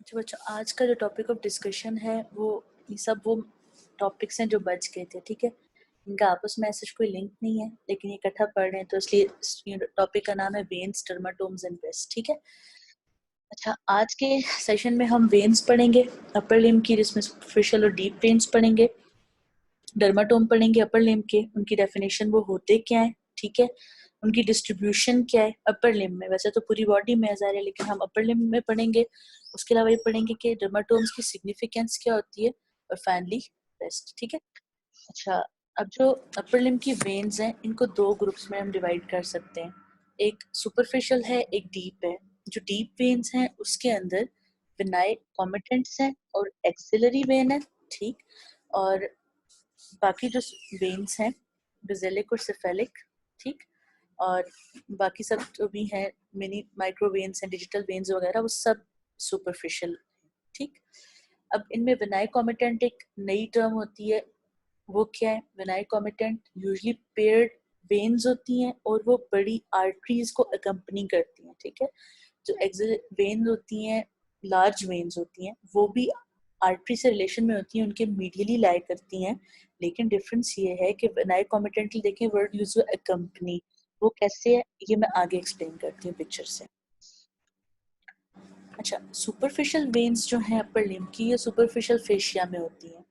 तो बच्चों आज का जो टॉपिक ऑफ डिस्कशन है वो ये सब वो टॉपिक्स हैं जो बच गए थे, ठीक है। इनका आपस में ऐसा कोई लिंक नहीं है, लेकिन ये इकट्ठा पढ़ रहे हैं तो इसलिए टॉपिक का नाम है वेन्स, डर्माटोम्स एंड वेस्ट, ठीक है। अच्छा, आज के सेशन में हम वेन्स पढ़ेंगे अपर लिम्ब की, जिसमें सुपरफिशियल और डीप वेन्स पढ़ेंगे। डर्माटोम पढ़ेंगे अपर लिम्ब के, उनकी डेफिनेशन वो होते क्या है, ठीक है। उनकी डिस्ट्रीब्यूशन क्या है अपर लिम्ब में, वैसे तो पूरी बॉडी में है लेकिन हम अपर लिम्ब में पढ़ेंगे। उसके अलावा ये पढ़ेंगे कि डर्माटोम्स की सिग्निफिकेंस क्या होती है, और फाइनली रेस्ट, ठीक है। अच्छा, अब जो अपर लिम्ब की वेन्स हैं इनको दो ग्रुप्स में हम डिवाइड कर सकते हैं, एक सुपरफिशियल है, एक डीप है। जो डीप वेन्स हैं उसके अंदर विनाई कॉमिटेंट्स हैं और एक्सिलरी वेन है, ठीक। और बाकी जो वेन्स हैं बेसिलिक और सिफेलिक, ठीक। और बाकी सब जो भी हैं मिनी माइक्रो वेन्स हैं, डिजिटल वेन्स वगैरह, वो सब सुपरफिशियल, ठीक। अब इनमें विनाई कॉमिटेंट एक नई टर्म होती है, वो क्या है? विनाई कॉमिटेंट यूजुअली पेयर्ड वेन्स होती हैं और वो बड़ी आर्टरीज को अकम्पनी करती हैं, ठीक है। जो एक्सिल वेन्स होती हैं, लार्ज वेन्स होती हैं, वो भी आर्टरी से रिलेशन में होती हैं, उनके मीडियली लाई करती हैं। लेकिन डिफरेंस ये है कि विनाई कॉमिटेंट देखें वर्ड यूज हुआ अकम्पनी, वो कैसे है ये मैं आगे एक्सप्लेन करती हूँ पिक्चर से। अच्छा, सुपरफिशियल वेन्स जो हैं अपर लिम्ब की, ये सुपरफिशियल फेशिया में होती हैं।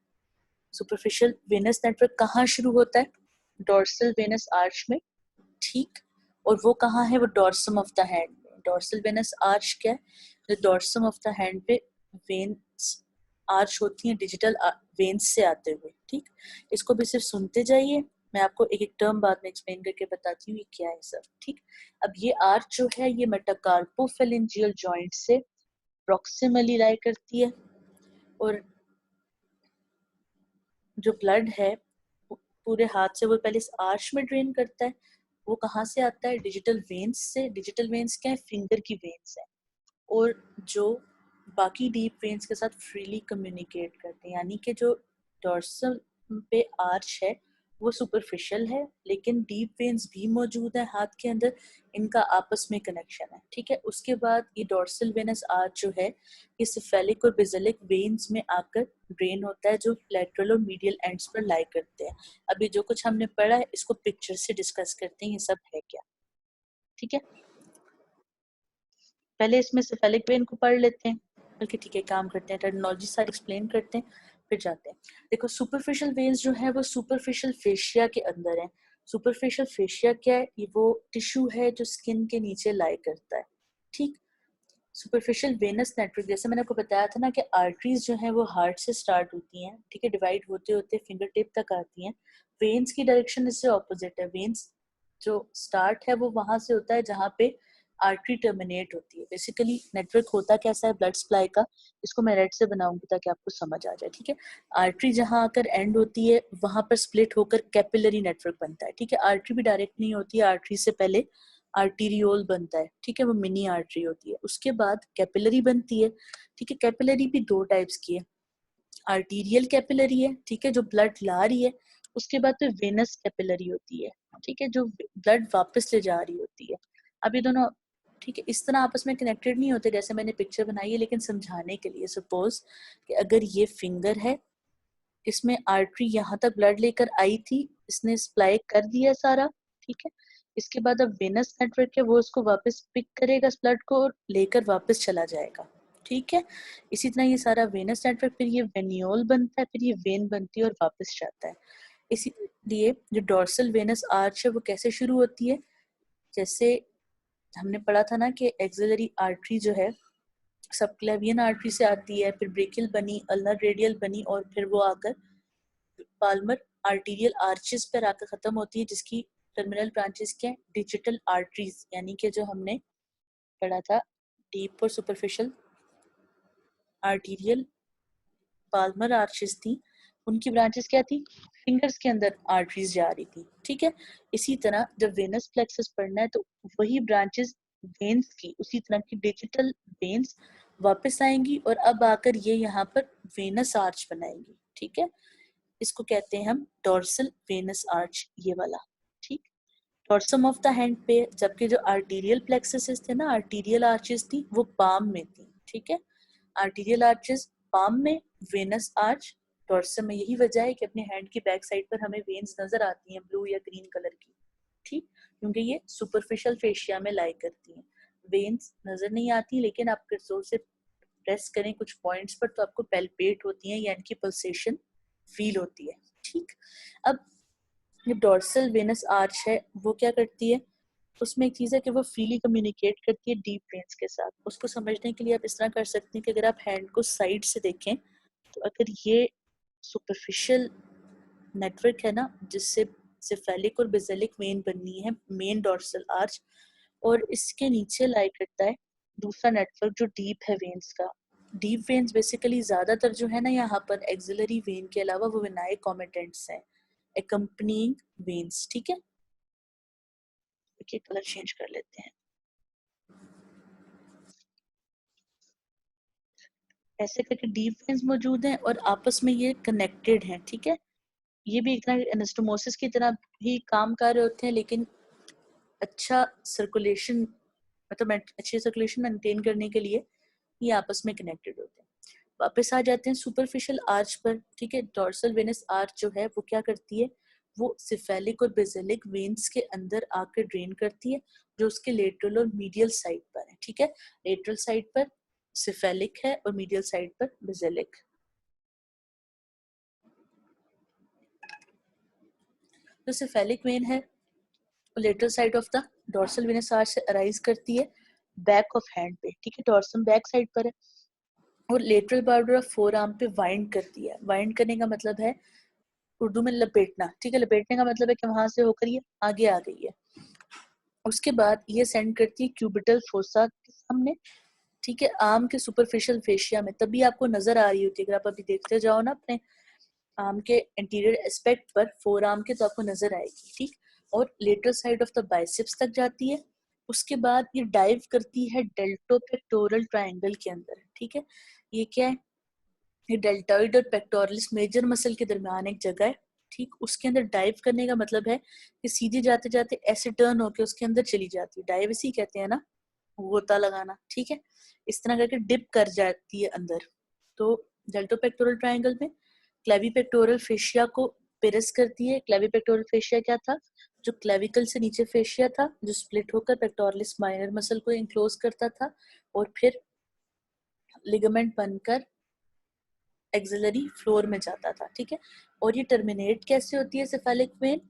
सुपरफिशियल वेनस नेटवर्क कहाँ शुरू होता है? डॉर्सल वेनस आर्च में, ठीक। और वो कहाँ है? वो डॉर्सम ऑफ द हैंड में। डॉर्सल वेनस आर्च क्या है? जो डॉर्सम ऑफ द हैंड पे वेन्स आर्च होती हैं डिजिटल वेन्स से आते हुए, ठीक। इसको भी सिर्फ सुनते जाइए, मैं आपको एक एक टर्म बाद में एक्सप्लेन करके बताती हूँ ये क्या है सब, ठीक। अब ये आर्च जो है ये मेटाकार्पोफेलेंजियल जॉइंट से प्रॉक्सिमली लाई करती है, और जो ब्लड है पूरे हाथ से वो पहले इस आर्च में ड्रेन करता है। वो कहाँ से आता है? डिजिटल वेन्स से। डिजिटल वेन्स क्या है? फिंगर की वेन्स है, और जो बाकी डीप वेन्स के साथ फ्रीली कम्युनिकेट करते हैं, यानी कि जो डॉर्सल पे आर्च है वो सुपरफिशियल है, लेकिन डीप वेन्स भी मौजूद है हाथ के अंदर, इनका आपस में कनेक्शन है, ठीक है। उसके बाद ये डॉर्सल वेनस आर्च जो है ये सिफेलिक और बेसिलिक वेन्स में आकर ड्रेन होता है, जो लैटरल और मीडियल एंड्स पर लाई करते हैं। अभी जो कुछ हमने पढ़ा है इसको पिक्चर से डिस्कस करते हैं, ये सब है क्या, ठीक है। पहले इसमें सिफेलिक वेन को पढ़ लेते हैं, बल्कि ठीक है काम करते हैं, टर्मिनोलॉजी सारी एक्सप्लेन करते हैं फिर जाते हैं। देखो, सुपरफिशियल वेन्स जो है वो सुपरफिशियल फेशिया के अंदर है। सुपरफिशियल फेशिया क्या है? ये वो टिश्यू है जो स्किन के नीचे लाई करता है, ठीक। सुपरफिशियल वेनस नेटवर्क, जैसे मैंने आपको बताया था ना कि आर्टरीज जो है वो हार्ट से स्टार्ट होती हैं, ठीक है, डिवाइड होते होते फिंगर टिप तक आती हैं। वेन्स की डायरेक्शन इससे ऑपोजिट है। वेन्स जो स्टार्ट है वो वहां से होता है जहाँ पे आर्टरी टर्मिनेट होती है। बेसिकली नेटवर्क होता कैसा है ब्लड सप्लाई का, इसको मैं रेड से बनाऊंगी ताकि आपको समझ आ जाए, ठीक है। आर्टरी जहाँ आकर एंड होती है वहां पर स्प्लिट होकर कैपिलरी नेटवर्क बनता है, ठीक है। आर्टरी भी डायरेक्ट नहीं होती है, आर्टरी से पहले आर्टीरियोल बनता है, ठीक है, वो मिनी आर्टरी होती है। उसके बाद कैपिलरी बनती है, ठीक है। कैपिलरी भी दो टाइप्स की है, आर्टीरियल कैपिलरी है, ठीक है, जो ब्लड ला रही है। उसके बाद फिर वेनस कैपिलरी होती है, ठीक है, जो ब्लड वापस ले जा रही होती है। अब ये दोनों, ठीक है, इस तरह आपस में कनेक्टेड नहीं होते जैसे मैंने पिक्चर बनाई है, लेकिन समझाने के लिए सपोज कि अगर ये फिंगर है, इसमें आर्टरी यहाँ तक ब्लड लेकर आई थी, इसने सप्लाई कर दिया सारा, ठीक है। इसके बाद अब वेनस नेटवर्क है वो उसको वापस पिक करेगा इस ब्लड को और लेकर वापस चला जाएगा, ठीक है। इसी तरह ये सारा वेनस नेटवर्क, फिर ये वेन्यूल बनता है, फिर ये वेन बनती है और वापस जाता है। इसीलिए जो डॉर्सल वेनस आर्च है वो कैसे शुरू होती है? जैसे हमने पढ़ा था ना कि एक्सिलरी आर्टरी जो है सबक्लेवियन आर्टरी से आती है, फिर ब्रेकियल बनी, अल्नर रेडियल बनी, और फिर वो आकर पाल्मर आर्टीरियल आर्चेस पर आकर खत्म होती है, जिसकी टर्मिनल ब्रांचेस क्या है? डिजिटल आर्टरीज, यानी कि जो हमने पढ़ा था डीप और सुपरफिशियल आर्टीरियल पाल्मर आर्चेस थी, उनकी ब्रांचेस क्या थी? फिंगर्स के अंदर आर्टरीज जा रही थी, ठीक है। इसी तरह जब वेनस प्लेक्सस पढ़ना है तो वही ब्रांचेस वेन्स की, उसी तरह की डिजिटल वेन्स वापस आएंगी और अब आकर ये यहाँ पर वेनस आर्च बनाएंगी, ठीक है। इसको कहते हैं हम डॉर्सल वेनस आर्च, ये वाला, ठीक। डॉर्सम ऑफ द हैंड पे, जबकि जो आर्टीरियल प्लेक्सस थे ना, आर्टीरियल आर्चेस थी वो पाम में थी, ठीक है। आर्टीरियल आर्चेस पाम में, वेनस आर्च डॉर्सम में। यही वजह है कि अपने हैंड की बैक साइड पर हमें वेन्स नजर आती हैं ब्लू या ग्रीन कलर की, ठीक, क्योंकि ये सुपरफिशियल फेशिया में लाई करती हैं। वेन्स नजर नहीं आती, लेकिन आप अगर जोर से प्रेस करें कुछ पॉइंट्स पर तो आपको पैल्पेट होती हैं, यानी कि पल्सेशन फील होती है, ठीक। अब ये डॉर्सल वेनस आर्च है, वो क्या करती है, उसमें एक चीज है कि वो फ्रीली कम्युनिकेट करती है डीप वेन्स के साथ। उसको समझने के लिए आप इस तरह कर सकते हैं कि अगर आप हैंड को साइड से देखें तो अगर ये सुपरफिशियल नेटवर्क है ना, जिससे सेफेलिक और बेसिलिक वेन बननी है, मेन डॉर्सल आर्च, और इसके नीचे लाई करता है दूसरा नेटवर्क जो डीप है वेन्स का। डीप वेन्स बेसिकली ज्यादातर जो है ना यहाँ पर एक्सिलरी वेन के अलावा वो विनाए कॉमेटेंट्स हैं, accompanying veins, ठीक है। देखिए कलर चेंज कर लेते हैं। ऐसे करके डीप वेन्स मौजूद हैं और आपस में ये कनेक्टेड हैं, ठीक है। ये भी एक तरह एनास्टोमोसिस की तरह ही काम कर रहे होते हैं, लेकिन अच्छा सर्कुलेशन, मतलब अच्छी सर्कुलेशन मेंटेन करने के लिए ये आपस में कनेक्टेड होते हैं। वापस आ जाते हैं सुपरफिशियल आर्च पर, ठीक है। डॉर्सल वेनस आर्च जो है वो क्या करती है, वो सिफेलिक और बेसिलिक वेन्स के अंदर आकर ड्रेन करती है, जो उसके लेटरल और मीडियल साइड पर है, ठीक है। लेटरल साइड पर सिफेलिक है और मीडियल साइड पर बेसिलिक। जो सिफेलिक वेन है lateral side of the dorsal venous arch से अराइज करती है बैक ऑफ हैंड पे, ठीक है, डॉर्सम बैक साइड पर है, और lateral border of four arm पे वाइंड करती है। वाइंड करने का मतलब है उर्दू में लपेटना, ठीक है। लपेटने का मतलब है कि वहां से होकर ये आगे आ गई है। उसके बाद ये सेंड करती है क्यूबिटल फोसा के सामने, ठीक है, आर्म के सुपरफिशियल फेशिया में। तभी आपको नजर आ रही होती है, अगर आप अभी देखते जाओ ना अपने आर्म के इंटीरियर एस्पेक्ट पर, फोर आर्म के, तो आपको नजर आएगी, ठीक। और lateral side of the biceps तक जाती है। उसके बाद ये डाइव करती है डेल्टोपेक्टोरल ट्रायंगल के अंदर, ठीक है। ये क्या है, ये डेल्टॉइड और पेक्टोरलिस मेजर मसल के दरमियान एक जगह है, ठीक। उसके अंदर डाइव करने का मतलब है कि सीधे जाते जाते ऐसे टर्न होके उसके अंदर चली जाती है, डाइव इसी कहते हैं ना, गोता लगाना, ठीक है। इस तरह करके डिप कर जाती है अंदर। तो डेल्टोपेक्टोरल ट्रायंगल में क्लेविपेक्टोरल फेशिया को पेरस करती है। क्लेविपेक्टोरल फेशिया क्या था, जो क्लेविकल से नीचे फेशिया था, जो स्प्लिट होकर पेक्टोरलिस माइनर मसल को इंक्लोज करता था और फिर लिगामेंट बनकर एक्सिलरी फ्लोर में जाता था, ठीक है। और ये टर्मिनेट कैसे होती है सेफेलिक वेन,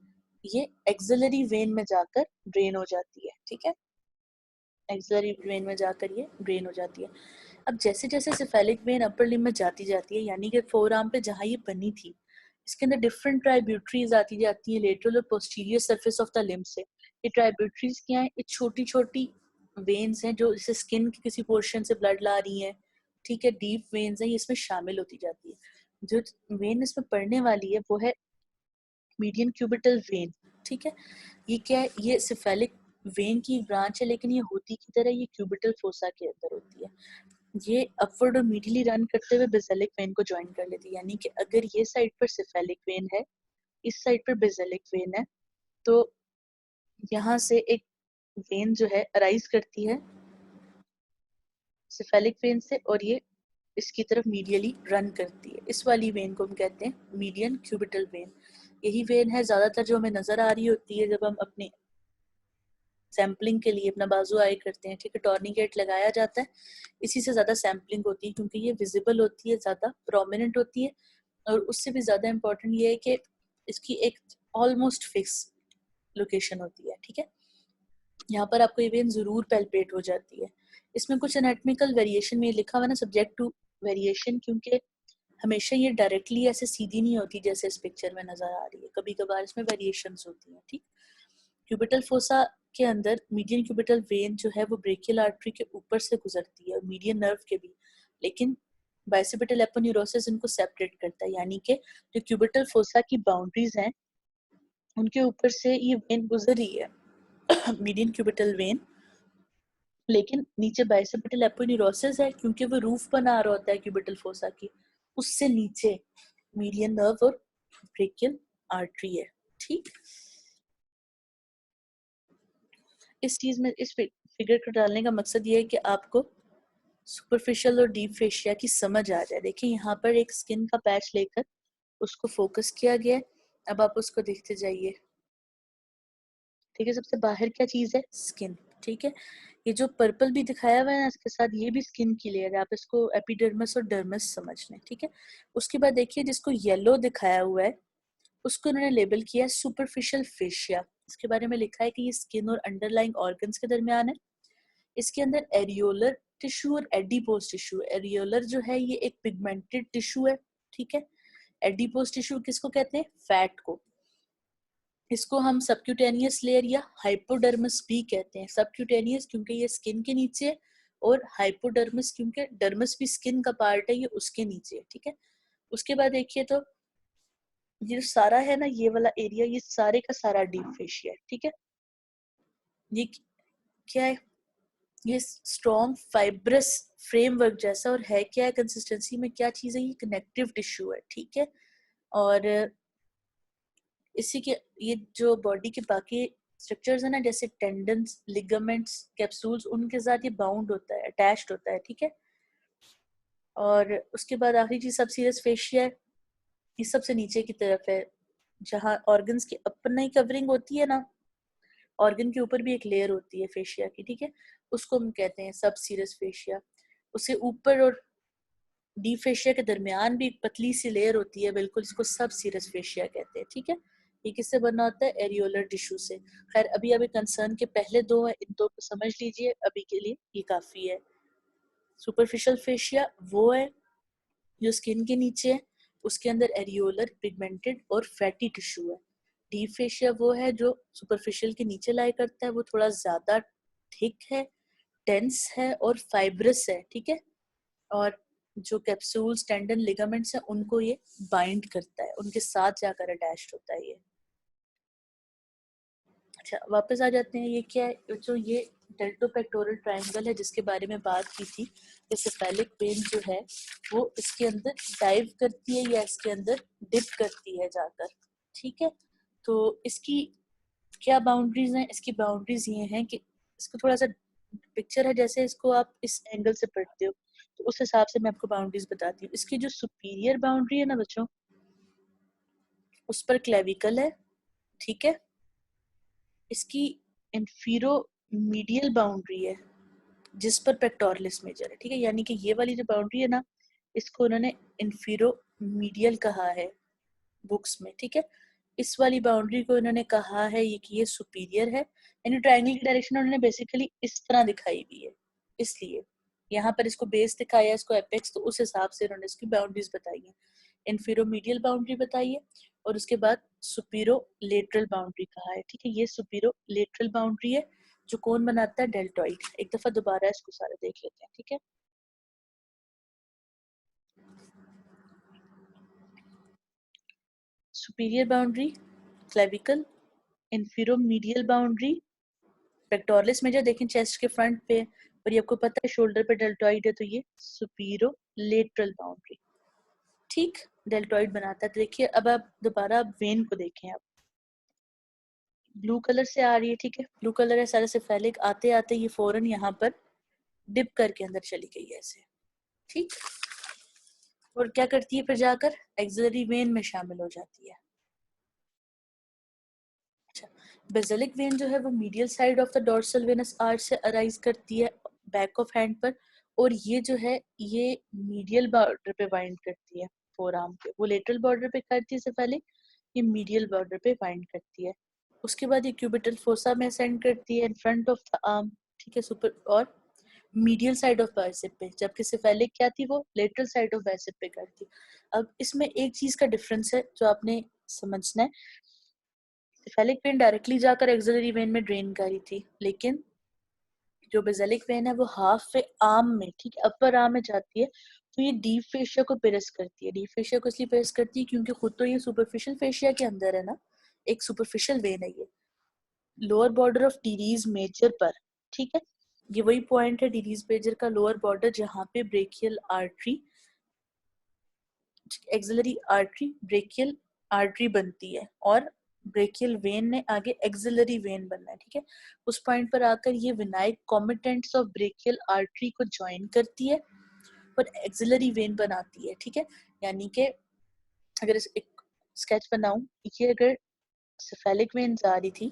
ये एक्सिलरी वेन में जाकर ड्रेन हो जाती है, ठीक है। एक्सिलरी वेन में जाकर ये ड्रेन हो जाती है। अब जैसे जैसे सेफेलिक वेन अपर लिम्ब में जाती जाती है, यानी कि फोर आर्म पे जहाँ ये बनी थी, इसके अंदर डिफरेंट ट्राइब्यूटरीज आती जाती है लेटरल और posterior surface of the limb से। ये ट्राइब्यूटरीज क्या है, ये छोटी छोटी वेन्स हैं जो जैसे स्किन के किसी पोर्शन से ब्लड ला रही हैं, ठीक है। डीप वेन्स हैं, ये इसमें शामिल होती जाती है। जो वेन इसमें पड़ने वाली है वो है मीडियन क्यूबिटल वेन, ठीक है। ये क्या है, ये सिफेलिक वेन की ब्रांच है, लेकिन ये होती की तरह ये क्यूबिटल फोसा के अंदर होती है। ये अपवर्ड और मीडियली रन करते हुए बेसिलिक वेन को ज्वाइन कर लेती है, यानी कि अगर ये साइड पर सिफेलिक वेन है, इस साइड पर बेसिलिक वेन है, तो यहाँ से एक वेन जो है अराइज करती है सिफेलिक वेन से, और ये इसकी तरफ मीडियली रन करती है। इस वाली वेन को हम कहते हैं मीडियन क्यूबिटल वेन। यही वेन है ज्यादातर जो हमें नजर आ रही होती है जब हम अपने सैम्पलिंग के लिए अपना बाजू आई करते हैं, ठीक है, टॉर्निकेट लगाया जाता है। इसी से ज्यादा सैम्पलिंग होती है क्योंकि ये विजिबल होती है, ज्यादा प्रोमिनेंट होती है, और उससे भी ज्यादा इंपॉर्टेंट ये है कि इसकी एक ऑलमोस्ट फिक्स लोकेशन होती है, ठीक है। यहाँ पर आपको ये वेन जरूर पैल्पेट हो जाती है। इसमें कुछ एनाटॉमिकल वेरिएशन में लिखा हुआ ना, सब्जेक्ट टू वेरिएशन, क्योंकि हमेशा ये डायरेक्टली ऐसे सीधी नहीं होती जैसे इस पिक्चर में नजर आ रही है, कभी कभार इसमें वेरिएशंस होती हैं, ठीक। क्यूबिटल फोसा के अंदर मीडियन क्यूबिटल वेन जो है वो ब्रेकियल आर्टरी के ऊपर से गुजरती है और मीडियन नर्व के भी, लेकिन बाइसेपिटल एपोन्यूरोसिस इनको सेपरेट करता है, यानी कि जो क्यूबिटल फोसा की बाउंड्रीज हैं उनके ऊपर से ये वेन गुजर रही है मीडियन क्यूबिटल वेन, लेकिन नीचे बाइसेपिटल एपोन्यूरोसिस है क्योंकि वो रूफ बना रहा होता है क्यूबिटल फोसा की, उससे नीचे मीडियन नर्व और ब्रेकियल आर्टरी है, ठीक। इस चीज में इस फिगर को डालने का मकसद ये है कि आपको सुपरफिशियल और डीप फेशिया की समझ आ जाए। देखिए यहाँ पर एक स्किन का पैच लेकर उसको फोकस किया गया है, अब आप उसको देखते जाइए। ठीक है, सबसे बाहर क्या चीज है? स्किन। ठीक है, ये जो पर्पल भी दिखाया हुआ है ना इसके साथ, ये भी स्किन की लेयर है, आप इसको एपिडर्मिस और डर्मिस समझ लें। ठीक है, उसके बाद देखिए जिसको येलो दिखाया हुआ है उसको उन्होंने लेबल किया है सुपरफिशियल फेशिया। इसके बारे में लिखा है कि ये स्किन और अंडरलाइंग ऑर्गन्स के दरमियान है। इसके अंदर एरियोलर टिश्यू और एडिपोज टिश्यू। एरियोलर जो है ये एक पिगमेंटेड टिश्यू है। ठीक है, एडिपोज टिश्यू किसको कहते हैं? फैट को। इसको हम सबक्यूटेनियस लेयर या हाइपोडर्मिस भी कहते हैं। सबक्यूटेनियस क्योंकि ये स्किन के नीचे, और हाइपोडर्मिस क्योंकि डर्मिस भी स्किन का पार्ट है, ये उसके नीचे है। ठीक है, उसके बाद देखिए तो ये सारा है ना, ये वाला एरिया, ये सारे का सारा डीप फेशिया है। ठीक है, ये क्या है? ये स्ट्रॉन्ग फाइब्रस फ्रेमवर्क जैसा, और है क्या है कंसिस्टेंसी में, क्या चीज है? ये कनेक्टिव टिश्यू है। ठीक है, और इसी के ये जो बॉडी के बाकी स्ट्रक्चर्स है ना, जैसे टेंडन्स, लिगामेंट्स, कैप्सूल्स, उनके साथ ये बाउंड होता है, अटैच्ड होता है। ठीक है, और उसके बाद आखिरी चीज सब सीरियस फेशिया है, ये सबसे नीचे की तरफ है, जहाँ ऑर्गन्स की अपना ही कवरिंग होती है ना, ऑर्गन के ऊपर भी एक लेयर होती है फेशिया की। ठीक है, उसको हम कहते हैं सब सीरियस फेशिया। उसके ऊपर और डीप फेशिया के दरमियान भी एक पतली सी लेयर होती है बिल्कुल, इसको सब सीरियस फेशिया कहते हैं। ठीक है, ये किससे बना होता है? एरियोलर टिश्यू से। खैर अभी अभी कंसर्न के पहले दो है, इन दो को समझ लीजिए, अभी के लिए ये काफी है। सुपरफिशियल फेशिया वो है जो स्किन के नीचे है, उसके अंदर एरियोलर, पिगमेंटेड और फैटी टिश्यू है। डीप फेशिया वो है जो सुपरफिशियल के नीचे लाई करता है, वो थोड़ा ज्यादा थिक है, टेंस है और फाइब्रस है। ठीक है, और जो कैप्सूल्स, टेंडन, लिगामेंट्स हैं उनको ये बाइंड करता है, उनके साथ जाकर अटैच्ड होता है ये। अच्छा, वापस आ जाते हैं, ये क्या है? जो ये डेल्टोपेक्टोरल ट्रायंगल है जिसके बारे में बात की थी, ये सेफेलिक वेन जो है वो इसके अंदर डाइव करती है या इसके अंदर डिप करती है जाकर। ठीक है, तो इसकी क्या बाउंड्रीज हैं? इसकी बाउंड्रीज ये हैं कि इसको थोड़ा सा पिक्चर है, जैसे इसको आप इस एंगल से पढ़ते हो तो उस हिसाब से मैं आपको बाउंड्रीज बताती हूँ। इसकी जो सुपीरियर बाउंड्री है ना बच्चों, उस पर क्लेविकल है। ठीक है, इसकी इंफीरो मीडियल बाउंड्री है जिस पर पेक्टोरलिस मेजर है। ठीक है, यानी कि ये वाली जो बाउंड्री है ना, इसको उन्होंने इंफीरो मीडियल कहा है बुक्स में। ठीक है, इस वाली बाउंड्री को इन्होंने कहा है ये कि ये सुपीरियर है, यानी ट्रायंगल की डायरेक्शन उन्होंने बेसिकली इस तरह दिखाई हुई है, इसलिए यहाँ पर इसको बेस दिखाया है, इसको एपेक्स, तो उस हिसाब से उन्होंने इसकी बाउंड्रीज बताई है। इन्फीरो मीडियल बाउंड्री बताई है, और उसके बाद सुपीरो लेटरल बाउंड्री कहा है। ठीक है, ये सुपीरो लेटरल बाउंड्री है जो कौन बनाता है? डेल्टॉइड। एक दफा दोबारा इसको सारा देख लेते हैं। ठीक है, superior boundary clavicle, inferomedial boundary pectoralis major, देखें चेस्ट के फ्रंट पे, और ये आपको पता है शोल्डर पे डेल्टॉइड है, तो ये सुपीरो लेटरल बाउंड्री। ठीक, डेल्टॉइड बनाता है। तो देखिए अब आप दोबारा वेन को देखें, आप ब्लू कलर से आ रही है। ठीक है, ब्लू कलर है सारा सेफेलिक, आते आते ये फौरन यहाँ पर डिप करके अंदर चली गई है ऐसे। ठीक, और क्या करती है फिर जाकर? एक्सिलरी वेन में शामिल हो जाती है। अच्छा, बेसिलिक वेन जो है वो medial side of the dorsal venous arch से अराइज करती है बैक ऑफ हैंड पर, और ये जो है ये मीडियल बॉर्डर पे बाइंड करती है फोर आर्म पे। वो लेटरल बॉर्डर पे करती है सेफेलिक, ये मीडियल बॉर्डर पे बाइंड करती है। उसके बाद ये क्यूबिटल फोसा में सेंड करती है in front of the arm. ठीक है, सुपर और मीडियल साइड ऑफ बाइसेप पे, जबकि सेफेलिक क्या थी? वो लेटरल साइड ऑफ बाइसेप पे करती। अब इसमें एक चीज का डिफरेंस है जो आपने समझना है। सेफेलिक वेन डायरेक्टली जाकर एक्सिलरी वेन में ड्रेन करी थी, लेकिन जो बेसिलिक वेन है वो हाफ वे आर्म में, ठीक है, अपर आर्म में जाती है, तो ये डीप फेशिया को पिरस करती है। डीप फेशिया को इसलिए पिरस करती है क्योंकि खुद तो ये सुपरफिशियल फेशिया के अंदर है ना, एक सुपरफिशियल वेन है ये lower border of teres major पर। ठीक है, ये वही पॉइंट है टीरीज मेजर का लोअर बॉर्डर जहाँ पे brachial artery, axillary artery, brachial artery बनती है, और ब्रेकियल वेन ने आगे एक्सिलरी वेन बनना है, ठीक है। उस पॉइंट पर आकर ये विनाइक कॉमिटेंट्स ऑफ ब्रेकियल आर्टरी को ज्वाइन करती है और एक्सिलरी वेन बनाती है, ठीक है। यानी कि अगर एक स्केच बनाऊं, ये अगर सेफेलिक वेन आ रही थी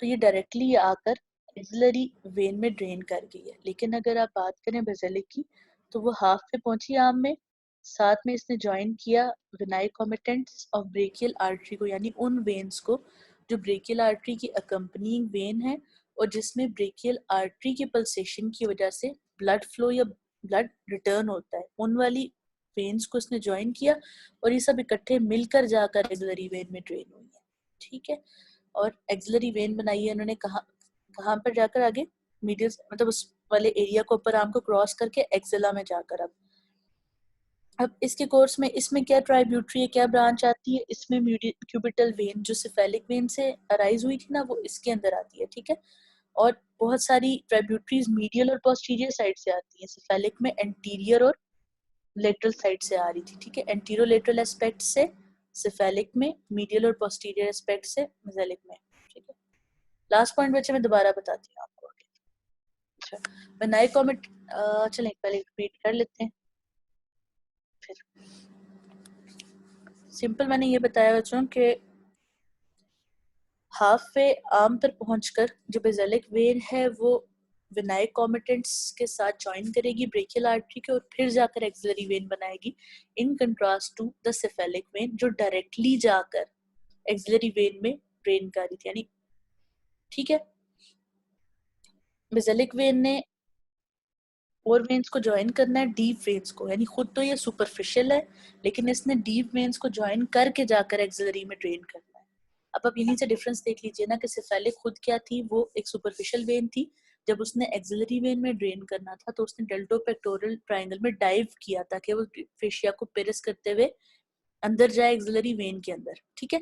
तो ये डायरेक्टली आकर एक्सिलरी वेन में ड्रेन कर गई है। लेकिन अगर आप बात करें बेसिलिक की तो वो हाफ पे पहुंची आर्म में, साथ में इसने ज्वाइन किया विनाइक कॉमिटेंट्स ऑफ ब्रेकियल आर्टरी को, यानी उन वेन्स को जो ब्रेकियल आर्टरी की अकम्पनिंग वेन है और जिसमें ब्रेकियल आर्टरी के पल्सेशन की वजह से ब्लड फ्लो या ब्लड रिटर्न होता है, उन वाली वेन्स को इसने ज्वाइन किया और ये सब इकट्ठे मिलकर जाकर एक्सिलरी वेन में ड्रेन हुई है, ठीक है। और एक्सिलरी वेन बनाई है इन्होंने कहाँ पर जाकर आगे मीडियल, मतलब उस वाले एरिया को ऊपर आर्म को क्रॉस करके एक्सिला में जाकर। अब इसके कोर्स में इसमें क्या ट्राइब्यूटरी है, क्या ब्रांच आती है, इसमें मीडियल क्यूबिटल वेन जो सेफेलिक वेन से अराइज हुई थी ना, वो इसके अंदर आती है, ठीक है। और बहुत सारी ट्राइब्यूटरीज मीडियल और पोस्टीरियर साइड से आती है। सेफेलिक में एंटीरियर और लेटरल साइड से आ रही थी, ठीक है। एंटीरो लेटरल एस्पेक्ट से सेफेलिक में, मीडियल और पोस्टीरियर एस्पेक्ट से मेसेलिक में, ठीक है। लास्ट पॉइंट बच्चे मैं दोबारा बताती हूँ आपको। अच्छा, मैं नए कॉमेंट चलें पहले रिपीट कर लेते हैं फिर। सिंपल मैंने ये बताया बच्चों कि हाफ वे आर्म पर पहुंचकर जो बेसिलिक वेन है वो विनाइक कॉमिटेंट्स के साथ ज्वाइन करेगी ब्रेकियल आर्टरी के और फिर जाकर एक्सिलरी वेन बनाएगी, in contrast to the cephalic vein जो डायरेक्टली जाकर एक्सिलरी वेन में ड्रेन कर रही थी, यानी ठीक है। बेसिलिक वेन ने और वेन्स को ज्वाइन करना है डीप वेन्स को, यानी खुद तो ये सुपरफिशियल है लेकिन इसने डीप वेन्स को ज्वाइन करके जाकर एक्सिलरी में ड्रेन करना है। अब आप यहीं से डिफरेंस देख लीजिए ना कि सेफेलिक खुद क्या थी, वो एक सुपरफिशियल वेन थी। जब उसने एक्सिलरी वेन में ड्रेन करना था तो उसने डेल्टो पेक्टोरल ट्रायंगल में डाइव किया ताकि वो फेशिया को पेरिस करते हुए अंदर जाए एक्सिलरी वेन के अंदर, ठीक है।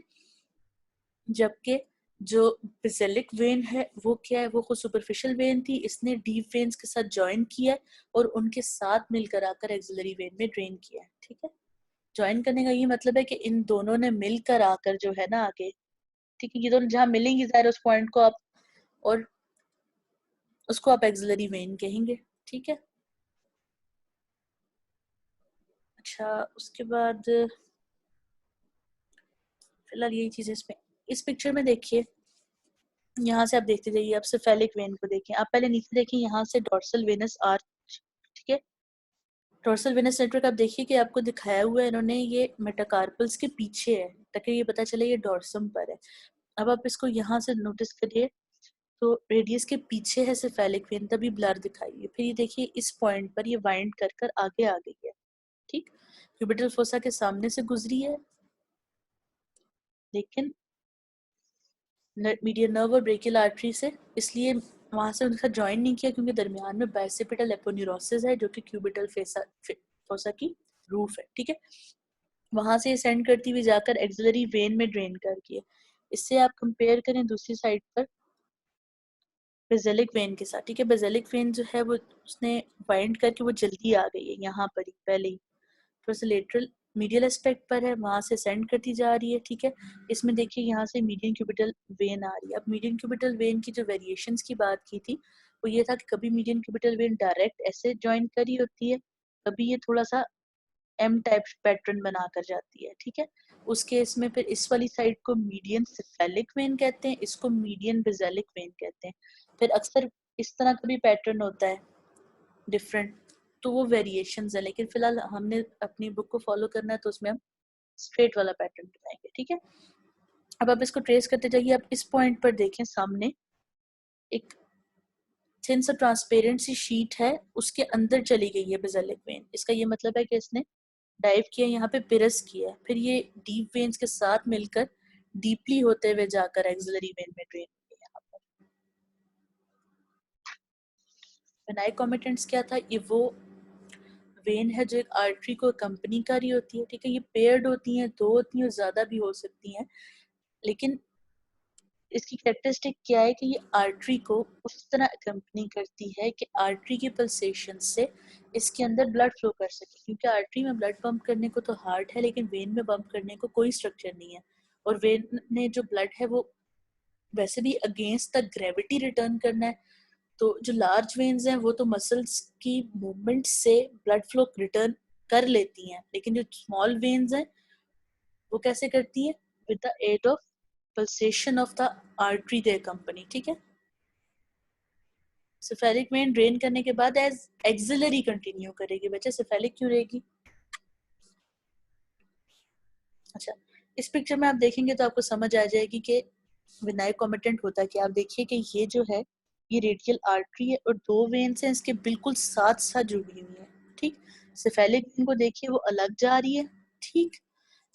जबकि जो बेसिलिक वेन है वो क्या है, वो खुद सुपरफिशियल वेन थी, इसने डीप वेन्स के साथ ज्वाइन किया और उनके साथ मिलकर आकर एक्सिलरी वेन में ड्रेन किया, ठीक है। ज्वाइन करने का ये मतलब है कि इन दोनों ने मिलकर आकर जो है ना आगे, ठीक है, ये दोनों जहाँ मिलेंगी ज़ाहिर उस पॉइंट को आप और उसको आप एक्सिलरी वेन कहेंगे, ठीक है। अच्छा, उसके बाद फिलहाल यही चीज़ है इसमें। इस पिक्चर में देखिए, यहाँ से आप देखते जाइए, आप सेफेलिक वेन को देखें, आप पहले नीचे देखिए, यहाँ से डॉर्सल वेनस आर्च, ठीक है। डॉर्सल वेनस नेटवर्क आप देखिए कि आपको दिखाया हुआ है इन्होंने, ये मेटाकार्पल्स के पीछे है ताकि ये पता चले ये डॉर्सम पर है। अब आप इसको यहाँ से नोटिस करिए तो रेडियस के पीछे है सेफेलिक वेन, तभी ब्लर दिखाई है। फिर ये देखिए इस पॉइंट पर ये वाइंड कर कर आगे आ गई है, ठीक। क्यूबिटल फोसा के सामने से गुजरी है लेकिन मीडियन नर्व और ब्रेकियल आर्टरी से, इसलिए वहां से उनका ज्वाइन नहीं किया क्योंकि दरमियान में बाइसेपिटल एपोन्यूरोसिस है जो कि क्यूबिटल फोसा की रूफ है, ठीक है। वहां से सेंड करती हुई जाकर एक्सिलरी वेन में ड्रेन कर गई। इससे आप कंपेयर करें दूसरी साइड पर बेसिलिक वेन के साथ, ठीक है। बेसिलिक वेन जो है वो उसने बाइंड करके वो जल्दी आ गई है यहाँ पर ही पहले ही, थोड़ा सा लेटरल मीडियल एस्पेक्ट पर है, वहां से सेंड करती जा रही है, ठीक है। इसमें देखिए यहाँ से मीडियन क्यूबिटल वेन आ रही है। अब मीडियन क्यूबिटल वेन की जो वेरिएशंस की बात की थी वो ये था कि कभी मीडियन क्यूबिटल वेन डायरेक्ट ऐसे ज्वाइन करी होती है, कभी ये थोड़ा सा एम टाइप पैटर्न बनाकर जाती है, ठीक है। उस केस में फिर इस वाली साइड को मीडियन सेफेलिक वेन कहते हैं, इसको मीडियन बेसिलिक वेन कहते हैं। फिर अक्सर इस तरह का भी पैटर्न होता है डिफरेंट, तो वो वेरिएशंस है, लेकिन फिलहाल हमने अपनी बुक को फॉलो करना है तो उसमें हम स्ट्रेट वाला पैटर्न बनाएंगे, ठीक है। अब आप इसको ट्रेस करते जाइए। आप इस पॉइंट पर देखें सामने एक थिन सा ट्रांसपेरेंट सी शीट है, उसके अंदर चली गई है बेसिलिक वेन। इसका ये मतलब है कि इसने डाइव किया, यहाँ पे पिरस किया, फिर ये डीप वेन्स के साथ मिलकर डीपली होते हुए जाकर एक्सिलरी वेन में ड्रेन हुई है। यहाँ पर वेनाइक कॉमिटेंट्स क्या था, ये वो वेन है जो एक आर्टरी को कंपनी कर रही होती है, ठीक है। ये पेयर्ड होती हैं, दो होती हैं, ज्यादा भी हो सकती हैं, लेकिन इसकी कैरेक्टरिस्टिक क्या है कि ये आर्टरी को उस तरह कंपनी करती है कि आर्टरी की पल्सेशन से इसके अंदर ब्लड फ्लो कर सके, क्योंकि आर्टरी में ब्लड पंप करने को तो हार्ट है लेकिन वेन में पंप करने को कोई स्ट्रक्चर नहीं है और वेन ने जो ब्लड है वो वैसे भी अगेंस्ट द ग्रेविटी रिटर्न करना है, तो जो लार्ज वेन्स हैं वो तो मसल्स की मूवमेंट से ब्लड फ्लो रिटर्न कर लेती हैं, लेकिन जो स्मॉल वेन्स हैं वो कैसे करती हैं? With the aid of pulsation of the artery they company, ठीक है। सिफेलिक वेन ड्रेन करने के बाद एज एक्सिलरी कंटिन्यू करेगी। बच्चे सिफेलिक क्यों रहेगी? अच्छा, इस पिक्चर में आप देखेंगे तो आपको समझ आ जाएगी कि विनाइक कॉमिटेंट होता है कि आप देखिए कि ये जो है ये रेडियल आर्टरी है और दो वेन्स हैं इसके बिल्कुल साथ साथ जुड़ी हुई है, ठीक। सिफेलिक वेन को देखिए वो अलग जा रही है, ठीक,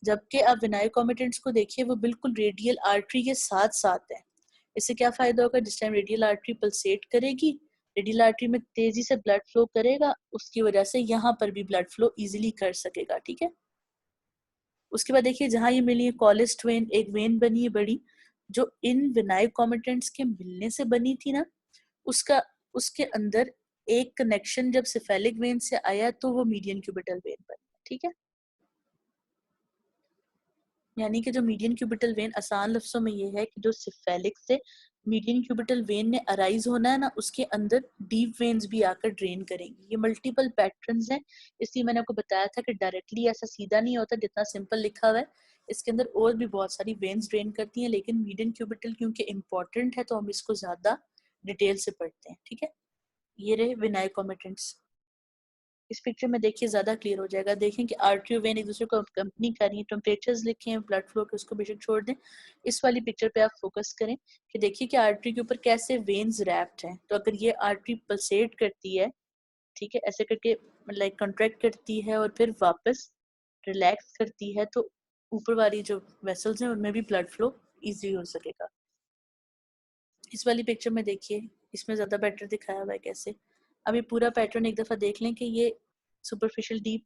जबकि आप विनाइक कॉमिटेंट्स को देखिए वो बिल्कुल रेडियल आर्टरी के साथ साथ है। इससे क्या फायदा होगा? जिस टाइम रेडियल आर्टरी पल्सेट करेगी, रेडियल आर्टरी में तेजी से ब्लड फ्लो करेगा, उसकी वजह से यहाँ पर भी ब्लड फ्लो इजीली कर सकेगा, ठीक है। उसके बाद देखिए जहां ये मिली है कॉलेस्ट वेन, एक वेन बनी है बड़ी जो इन विनाइक कॉमिटेंट्स के मिलने से बनी थी ना, उसका उसके अंदर एक कनेक्शन जब सिफेलिक वेन से आया तो वो मीडियन क्यूबिटल वेन बनी, ठीक है। यानी कि जो मीडियन क्यूबिटल वेन आसान लफ्जों में ये है कि जो सिफेलिक से मीडियन क्यूबिटल वेन ने अराइज होना है ना, उसके अंदर डीप वेन्स भी आकर ड्रेन करेंगी। ये मल्टीपल पैटर्न्स हैं, इसलिए मैंने आपको बताया था कि डायरेक्टली ऐसा सीधा नहीं होता जितना सिंपल लिखा हुआ है, इसके अंदर और भी बहुत सारी वेन्स ड्रेन करती हैं, लेकिन मीडियन क्यूबिटल क्योंकि इम्पोर्टेंट है तो हम इसको ज्यादा डिटेल से पढ़ते हैं, ठीक है। ये रहे विनाइक कॉमिटेंट्स। इस पिक्चर में देखिए ज्यादा क्लियर हो जाएगा। देखें कि आर्टरी वेन एक दूसरे को कंपनी कर रही है, टेम्परेचर्स लिखे हैं, ब्लड फ्लो के उसको बेशक छोड़ दें। इस वाली पिक्चर पे आप फोकस करें कि देखिए कि आर्टरी के ऊपर कैसे वेन्स रैप्ड हैं। तो अगर ये आर्टरी पल्सेट करती है, ठीक है, ऐसे करके लाइक कंट्रैक्ट करती है और फिर वापस रिलैक्स करती है, तो ऊपर वाली जो वेसल्स हैं उनमें भी ब्लड फ्लो इजी हो सकेगा। इस वाली पिक्चर में देखिए इसमें ज्यादा बेटर दिखाया हुआ है कैसे। अब ये पूरा पैटर्न एक दफा देख लें कि ये superficial deep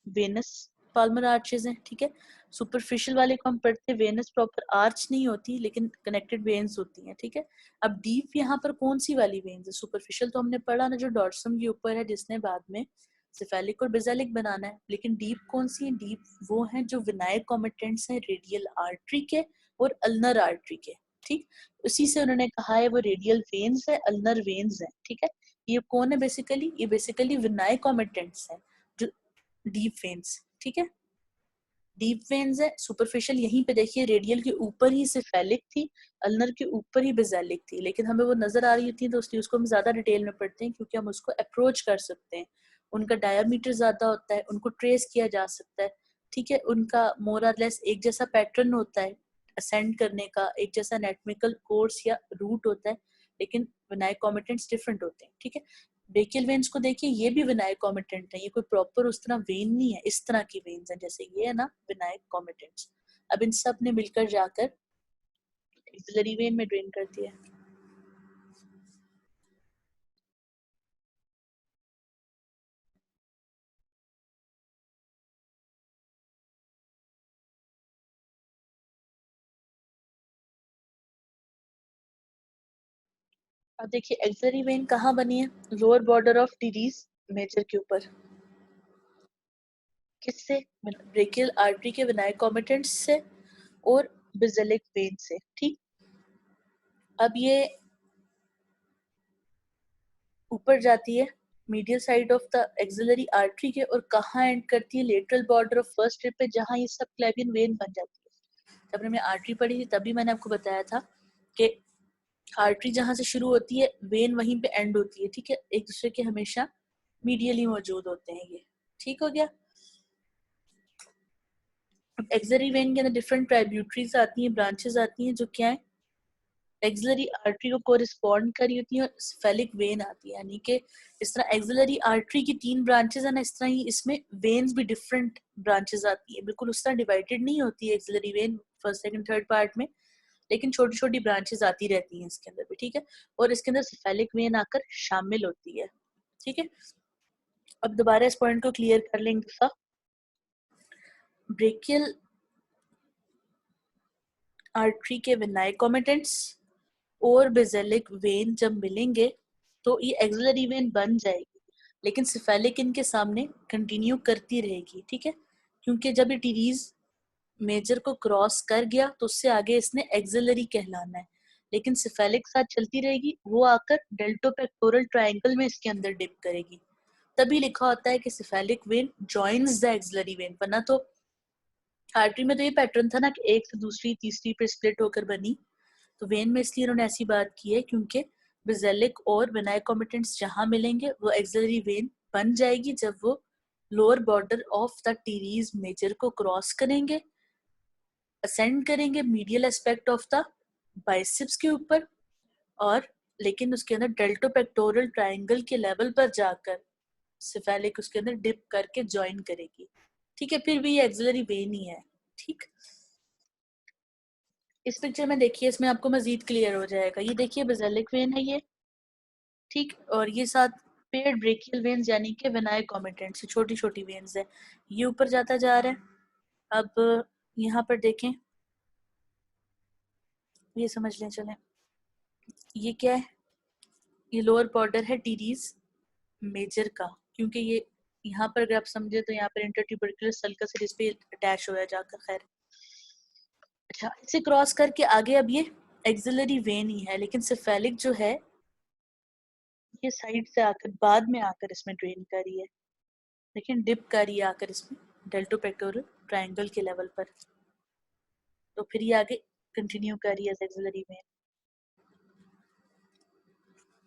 venous palmar arches हैं, ठीक है। सुपरफिशियल वाले को हम पढ़ते हैं, वेनस प्रॉपर आर्च नहीं होती लेकिन कनेक्टेड वेन्स होती हैं, ठीक है। अब डीप यहाँ पर कौन सी वाली वेन्स है? सुपरफिशियल तो हमने पढ़ा ना, जो डॉर्सम के ऊपर है जिसने बाद में सिफेलिक और बेसिलिक बनाना है, लेकिन डीप कौन सी है? डीप वो है जो विनाइक कॉमिटेंट्स हैं रेडियल आर्टरी के और अल्नर आर्टरी के, ठीक। उसी से उन्होंने कहा है वो रेडियल वेन्स है, अल्नर वेन्स है, ठीक है। ये कौन है बेसिकली? ये बेसिकली विनाइक कॉमिटेंट्स हैं जो डीप वेन्स, ठीक है। डीप वेन्स है, सुपरफिशियल यहीं पे देखिए रेडियल के ऊपर ही सिफेलिक थी, अल्नर के ऊपर ही बेसिलिक थी, लेकिन हमें वो नजर आ रही होती है तो इसलिए उसको हम ज्यादा डिटेल में पढ़ते हैं क्योंकि हम उसको अप्रोच कर सकते हैं। उनका डायमीटर ज्यादा होता है, उनको ट्रेस किया जा सकता है, ठीक है। उनका मोर और लेस एक जैसा पैटर्न होता है असेंड करने का, एक जैसा एनाटॉमिकल कोर्स या रूट होता है, लेकिन विनाइक कॉमिटेंट्स डिफरेंट होते हैं, ठीक है। ब्रेकियल वेन्स को देखिए, ये भी विनाइक कॉमिटेंट है, ये कोई प्रॉपर उस तरह वेन नहीं है, इस तरह की वेन्स है जैसे ये है ना विनाइक कॉमिटेंट्स। अब इन सब ने मिलकर जाकर एक्सिलरी वेन में ड्रेन कर दिया। अब देखिए एक्सिलरी वेन कहाँ बनी है? Lower border of teres major के ऊपर। किससे? ब्रेकियल आर्टरी के विनाइक कॉमिटेंट्स से और बेसिलिक वेन से, ठीक। अब ये ऊपर जाती है medial side of the axillary artery के और कहाँ एंड करती है? Lateral border of first rib पे, जहाँ ये सब क्लेवियन वेन बन जाती है। जब हमने आर्टरी पढ़ी थी तभी मैंने आपको बताया था कि आर्टरी जहां से शुरू होती है वेन वहीं पे एंड होती है, ठीक है। एक दूसरे के हमेशा मीडियली मौजूद होते हैं ये, ठीक हो गया। एक्सिलरी वेन के अंदर डिफरेंट ट्राइब्यूटरीज आती हैं, ब्रांचेस आती हैं जो क्या है एक्सिलरी आर्टरी को कोरिस्पॉन्ड करी होती है और स्फेलिक वेन आती है। यानी कि इस तरह एक्सिलरी आर्टरी की 3 ब्रांचेस है ना, इस तरह ही इसमें वेन्स भी डिफरेंट ब्रांचेस आती है, बिल्कुल उस तरह डिवाइडेड नहीं होती है axillary vein first second third part में, लेकिन छोटी छोटी ब्रांचेस आती रहती हैं इसके अंदर भी, ठीक है। और इसके अंदर सिफेलिक वेन आकर शामिल होती है, ठीक है। अब दोबारा इस पॉइंट को क्लियर कर लेंगे। ब्रेकियल आर्टरी के विनाइक कॉमिटेंट्स और बेसिलिक वेन जब मिलेंगे तो ये एक्सिलरी वेन बन जाएगी, लेकिन सिफेलिक इनके सामने कंटिन्यू करती रहेगी, ठीक है। क्योंकि जब ये टीरीज मेजर को क्रॉस कर गया तो उससे आगे इसने एक्सिलरी कहलाना है, लेकिन सिफेलिक साथ चलती रहेगी, वो आकर डेल्टोपेक्टोरल ट्रायंगल में इसके अंदर डिप करेगी। तभी लिखा होता है कि cephalic vein joins the axillary vein, वरना तो आर्टरी में तो ये पैटर्न था ना कि एक से दूसरी तीसरी पे स्प्लिट होकर बनी, तो वेन में इसलिए उन्होंने ऐसी बात की है क्योंकि बेसिलिक और वेनाई कॉमिटेंट्स जहां मिलेंगे वो एक्सिलरी वेन बन जाएगी जब वो lower border of the teres major को क्रॉस करेंगे, असेंड करेंगे medial aspect of the biceps के ऊपर, और लेकिन उसके अंदर डेल्टोपेक्टोरल ट्रायंगल के लेवल पर जाकर सिफेलिक उसके अंदर डिप करके ज्वाइन करेगी। ठीक है, फिर भी ये एक्सिलरी वेन ही है। ठीक, इस पिक्चर में देखिए, इसमें आपको मजीद क्लियर हो जाएगा। ये देखिए बेसिलिक वेन है ये, ठीक, और ये साथ पेड ब्रेकियल वेन्स यानी कि वेनाई कॉमिटेंट्स, छोटी छोटी वेन्स है, ये ऊपर जाता जा रहा है। अब यहाँ पर देखें, ये समझ लें, चलें, ये क्या है, ये लोअर बॉर्डर है टीरीज मेजर का, क्योंकि ये यहाँ पर अगर आप समझे तो यहाँ पर इंटरट्यूबरकुलर सल्कस इस पे अटैच हो जाकर। खैर, अच्छा, इसे क्रॉस करके आगे अब ये एक्सिलरी वेन ही है, लेकिन सिफेलिक जो है ये साइड से आकर बाद में आकर इसमें ड्रेन कर रही है, लेकिन डिप कर रही है आकर इसमें डेल्टोपेक्टोरल ट्रायंगल के लेवल पर, तो फिर ये आगे कंटिन्यू कर रही है एक्सिलरी वेन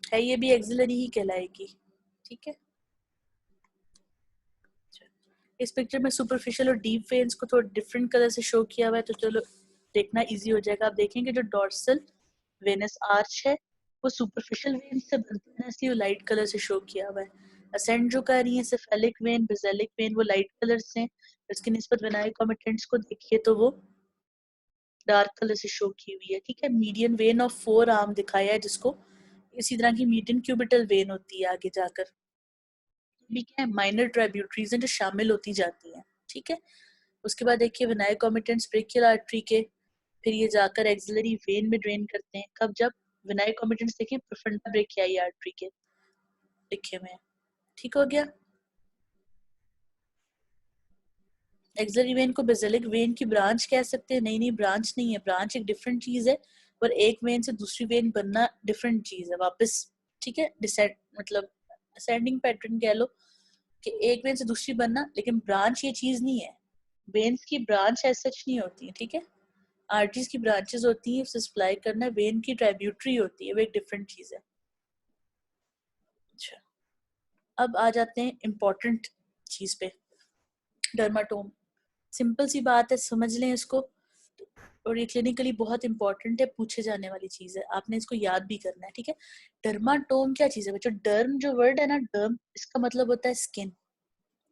है, ये भी एक्सिलरी ही कहलाएगी। ठीक है, इस पिक्चर में सुपरफिशियल और डीप वेन्स को थोड़ा डिफरेंट कलर से शो किया हुआ है, तो चलो देखना इजी हो जाएगा। आप देखेंगे जो डॉर्सल वेनस आर्च है वो सुपरफिशियल वेन से बनता है, इसलिए वो लाइट कलर से शो किया हुआ है। असेंड जो कर रही है सिफेलिक वेन, बेसिलिक वेन, वो लाइट कलर से, इसकी निस्बत वेनाई कॉमिटेंट्स को देखिए तो वो डार्क कलर से शो की हुई है। ठीक है, मीडियन वेन ऑफ 4 आर्म दिखाया है जिसको, इसी तरह की मीडियन क्यूबिटल वेन होती है आगे जाकर, भी क्या है, माइनर ट्राइब्यूटरीज हैं जो शामिल होती जाती हैं। ठीक है, उसके बाद देखिए विनायक कॉमिटेंट्स ब्रेकियल आर्टरी के फिर ये जाकर एक्सिलरी वेन में ड्रेन करते हैं। कब? जब विनायक कॉमिटेंट्स देखिए प्रोफंडा ब्रेकियाई आर्टरी के लिखे में। ठीक हो गया, एक्सिलरी वेन को बेसिलिक वेन की ब्रांच कह सकते हैं? नहीं नहीं, ब्रांच नहीं है, ब्रांच एक डिफरेंट चीज है, और एक वेन से दूसरी वेन बनना डिफरेंट चीज है वापस। ठीक है, डिसेंड मतलब असेंडिंग पैटर्न कह लो कि एक वेन से दूसरी बनना, लेकिन ब्रांच ये चीज नहीं है। वेन्स की ब्रांच ऐसा सच नहीं होती है। ठीक है, आर्टरीज की ब्रांचेस होती हैं, उसे सप्लाई करना, वेन की ट्राइब्यूटरी होती है, वो एक डिफरेंट चीज है। अच्छा, अब आ जाते हैं इम्पोर्टेंट चीज पे, डर्माटोम। सिंपल सी बात है, समझ लें इसको, और ये क्लिनिकली बहुत इंपॉर्टेंट है, पूछे जाने वाली चीज है, आपने इसको याद भी करना है। ठीक है, डर्माटोम क्या चीज है बच्चों? डर्म जो वर्ड है ना, डर्म, इसका मतलब होता है स्किन।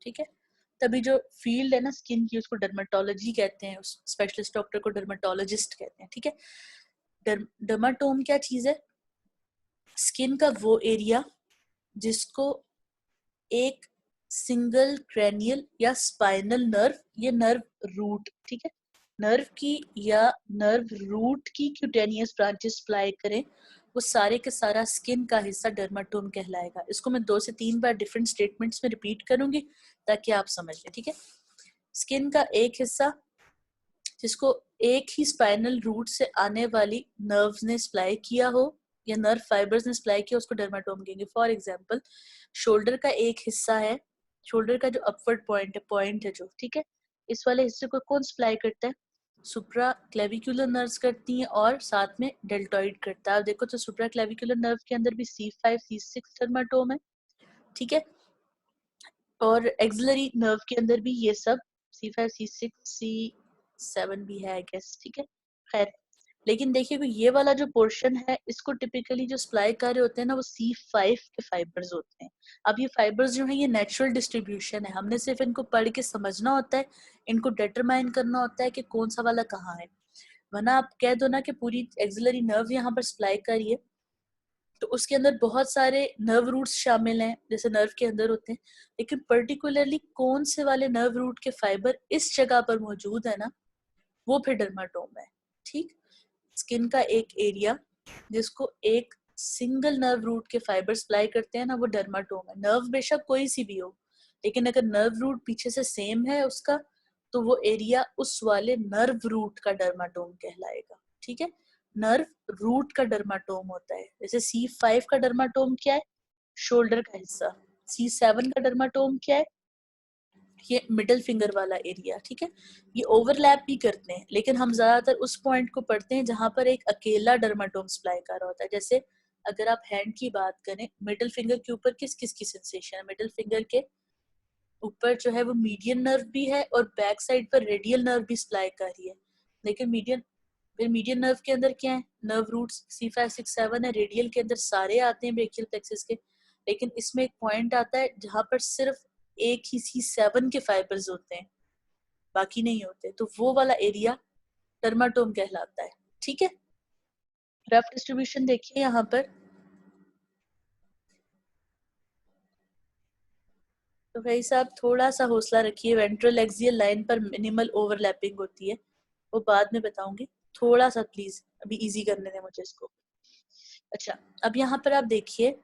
ठीक है, तभी जो फील्ड है ना स्किन की, उसको डर्मेटोलॉजी कहते हैं, उस स्पेशलिस्ट डॉक्टर को डर्मेटोलॉजिस्ट कहते हैं। ठीक है, डर्माटोम क्या चीज है? स्किन का वो एरिया जिसको एक सिंगल क्रेनियल या स्पाइनल नर्व, ये नर्व रूट, ठीक है, नर्व की या नर्व रूट की क्यूटेनियस ब्रांचेस सप्लाई करें, वो सारे के सारा स्किन का हिस्सा डर्माटोम कहलाएगा। इसको मैं 2 से 3 बार डिफरेंट स्टेटमेंट्स में रिपीट करूंगी ताकि आप समझ लें। ठीक है, स्किन का एक हिस्सा जिसको एक ही स्पाइनल रूट से आने वाली नर्व्स ने सप्लाई किया हो या नर्व फाइबर्स ने सप्लाई किया, उसको डर्माटोम कहेंगे। फॉर एग्जांपल, शोल्डर का एक हिस्सा है, शोल्डर का जो अपवर्ड पॉइंट है जो, ठीक है, इस वाले हिस्से को कौन सप्लाई करता है? सुप्रा क्लेविकुलर नर्व्स करती हैं, और साथ में डेल्टॉइड करता है। आप देखो तो सुप्रा क्लेविकुलर नर्व के अंदर भी C5 C6 डर्माटोम है। ठीक है, और एक्सिलरी नर्व के अंदर भी ये सब C5 C6 C7 भी है आई गेस। ठीक है, खैर, लेकिन देखिए कि ये वाला जो पोर्शन है, इसको टिपिकली जो सप्लाई कर रहे होते हैं ना, वो C5 के फाइबर्स होते हैं। अब ये फाइबर्स जो है ये नेचुरल डिस्ट्रीब्यूशन है, हमने सिर्फ इनको पढ़ के समझना होता है, इनको डिटरमाइन करना होता है कि कौन सा वाला कहाँ है। वरना आप कह दो ना कि पूरी एक्सिलरी नर्व यहाँ पर सप्लाई करिए, तो उसके अंदर बहुत सारे नर्व रूट्स शामिल हैं जैसे नर्व के अंदर होते हैं, लेकिन पर्टिकुलरली कौन से वाले नर्व रूट के फाइबर इस जगह पर मौजूद है ना, वो फिर डर्माटोम है। ठीक, स्किन का एक एरिया जिसको एक सिंगल नर्व रूट के फाइबर सप्लाई करते हैं ना, वो डर्माटोम है। नर्व बेशक कोई सी भी हो, लेकिन अगर नर्व रूट पीछे से सेम है उसका, तो वो एरिया उस वाले नर्व रूट का डर्माटोम कहलाएगा। ठीक है, नर्व रूट का डर्माटोम होता है। जैसे C5 का डर्माटोम क्या है, शोल्डर का हिस्सा। C7 का डर्माटोम क्या है, ये मिडिल फिंगर वाला एरिया। ठीक है, ये ओवरलैप भी करते हैं, लेकिन हम ज्यादातर उस पॉइंट को पढ़ते हैं जहां पर एक अकेला डर्माटोम सप्लाई कर रहा होता है। जैसे अगर आप हैंड की बात करें, मिडिल फिंगर के ऊपर किस किस की सेंसेशन है, मिडिल फिंगर के ऊपर जो है वो मीडियन नर्व भी है और बैक साइड पर रेडियल नर्व भी सप्लाई कर रही है। लेकिन मीडियन नर्व के अंदर क्या है, नर्व रूट्स C5 6 7 है। रेडियल के अंदर सारे आते हैं ब्रेकियल प्लेक्सस के, लेकिन इसमें एक पॉइंट आता है जहां पर सिर्फ एक ही C7 के फाइबर्स होते हैं, बाकी नहीं होते, तो वो वाला एरिया डर्माटोम कहलाता है। ठीक है, रफ डिस्ट्रीब्यूशन देखिए यहाँ पर। तो भाई साहब थोड़ा सा हौसला रखिए, वेंट्रल एक्सियल लाइन पर मिनिमल ओवरलैपिंग होती है, वो बाद में बताऊंगी। थोड़ा सा प्लीज अभी इजी करने दें मुझे इसको। अच्छा, अब यहाँ पर आप देखिए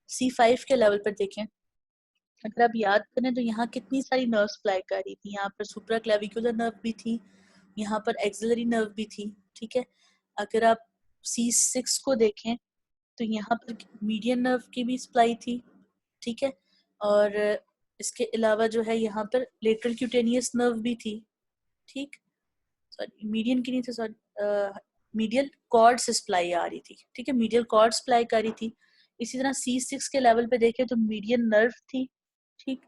C5 के लेवल पर देखें, अगर आप याद करें तो यहाँ कितनी सारी नर्व सप्लाई कर रही थी। यहाँ पर सुप्रा क्लेविकुलर नर्व भी थी, यहाँ पर एक्सिलरी नर्व भी थी। ठीक है, अगर आप C6 को देखें तो यहाँ पर मीडियन नर्व की भी सप्लाई थी। ठीक है, और इसके अलावा जो है यहाँ पर लेटरल क्यूटेनियस नर्व भी थी। ठीक, सॉरी मीडियन की नहीं थी, सॉरी मीडियल कॉर्ड से सप्लाई आ रही थी। ठीक है, मीडियल कॉर्ड सप्लाई कर रही थी। इसी तरह C6 के लेवल पे देखें तो मीडियन नर्व थी। ठीक,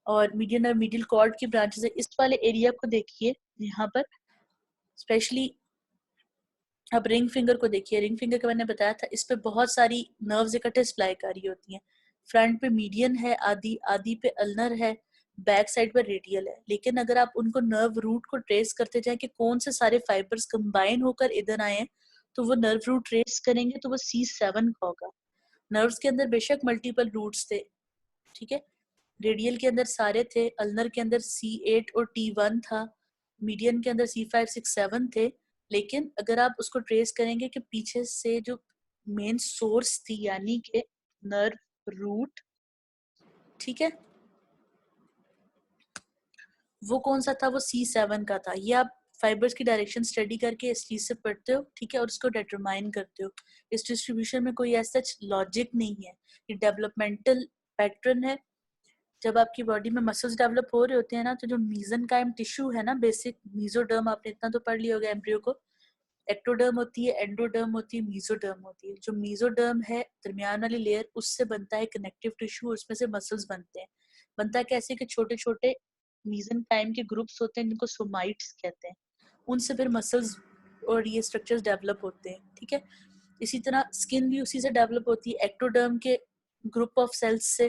और मीडियन नर्व मीडियल कॉर्ड की ब्रांचेस है। इस वाले एरिया को देखिए, यहाँ पर स्पेशली अब रिंग फिंगर को देखिए। रिंग फिंगर का मैंने बताया था, इस पे बहुत सारी नर्व्स इकट्ठे सप्लाई कर रही होती हैं। फ्रंट पे मीडियन है, आदि आदि पे अल्नर है, बैक साइड पर रेडियल है। लेकिन अगर आप उनको नर्व रूट को ट्रेस करते जाएं कि कौन से सारे फाइबर्स कंबाइन होकर इधर आए हैं, तो वो नर्व रूट ट्रेस करेंगे तो वो C7 का होगा। नर्व्स के अंदर बेशक मल्टीपल रूट्स थे। ठीक है, रेडियल के अंदर सारे थे, अल्नर के अंदर C8 और T1 था, मीडियन के अंदर C5 6 7 थे। लेकिन अगर आप उसको ट्रेस करेंगे कि पीछे से जो मेन सोर्स थी, यानी कि नर्व रूट, ठीक है, वो कौन सा था, वो C7 का था। ये आप फाइबर्स की डायरेक्शन स्टडी करके इस चीज से पढ़ते हो। ठीक है, और उसको डिटरमाइन करते हो। इस डिस्ट्रीब्यूशन में कोई ऐसा लॉजिक नहीं है, ये डेवलपमेंटल पैटर्न है। जब आपकी बॉडी में मसल्स डेवलप हो रहे होते हैं ना, तो जो मीजनकाइम टिश्यू है ना, बेसिक मीजोडर्म, आपने इतना तो पढ़ लिया होगा एम्ब्रियो को। एक्टोडर्म होती है, एंडोडर्म होती है, मीजोडर्म होती है। जो मीजोडर्म है, दरमियान वाली लेयर, उससे बनता है कनेक्टिव टिश्यू, उसमें से मसल्स बनते हैं। बनता है कैसे कि छोटे छोटे मीजनकाइम के ग्रुप्स होते हैं जिनको सोमाइट्स कहते हैं, उनसे फिर मसल्स और ये स्ट्रक्चर्स डेवलप होते हैं। ठीक है, इसी तरह स्किन भी उसी से डेवलप होती है, एक्टोडर्म के ग्रुप ऑफ सेल्स से।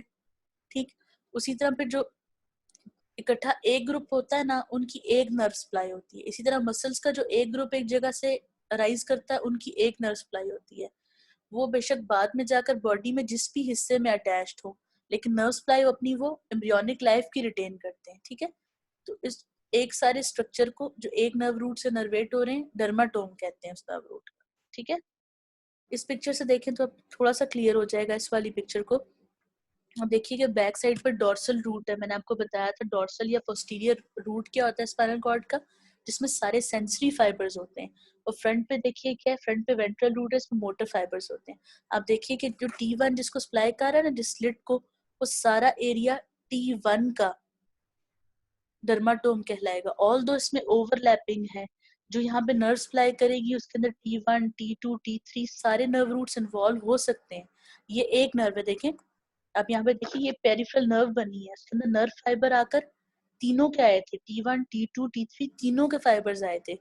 ठीक, उसी तरह फिर जो इकट्ठा एक ग्रुप होता है ना, उनकी एक नर्व सप्लाई होती है। इसी तरह मसल्स का जो एक ग्रुप एक जगह से राइज करता है, उनकी एक नर्व सप्लाई होती है। वो बेशक बाद में जाकर बॉडी में जिस भी हिस्से में अटैच्ड हो, लेकिन नर्व सप्लाई अपनी वो एम्ब्रियोनिक लाइफ की रिटेन करते हैं। ठीक है, तो इस एक सारे स्ट्रक्चर को जो एक नर्व रूट से नर्वेट हो रहे हैं, डर्माटोम कहते हैं उस नर्व रूट का। ठीक है, इस पिक्चर से देखें तो अब थोड़ा सा क्लियर हो जाएगा इस वाली पिक्चर को। अब देखिए कि बैक साइड पर डॉर्सल रूट है। मैंने आपको बताया था डॉर्सल या पोस्टीरियर रूट क्या होता है स्पाइनल कॉर्ड का, जिसमें सारे सेंसरी फाइबर्स होते हैं। और फ्रंट पे देखिए क्या है, फ्रंट पे वेंट्रल रूट है, इसमें मोटर फाइबर्स होते हैं। आप देखिए कि जो T1 जिसको सप्लाई कर रहा है ना, जिस स्लिट को, वो सारा एरिया T1 का डर्माटोम कहलाएगा। ऑल दो इसमें ओवरलैपिंग है। जो यहाँ पे नर्व सप्लाई करेगी उसके अंदर T1 T2 T3 सारे नर्व रूट्स इन्वॉल्व हो सकते हैं। ये एक नर्व है, देखें आप यहाँ पे देखिए, ये पेरिफेरल नर्व बनी है, उसके अंदर नर्व फाइबर आकर तीनों के आए थे, T1 T2 T3 तीनों के फाइबर्स आए थे।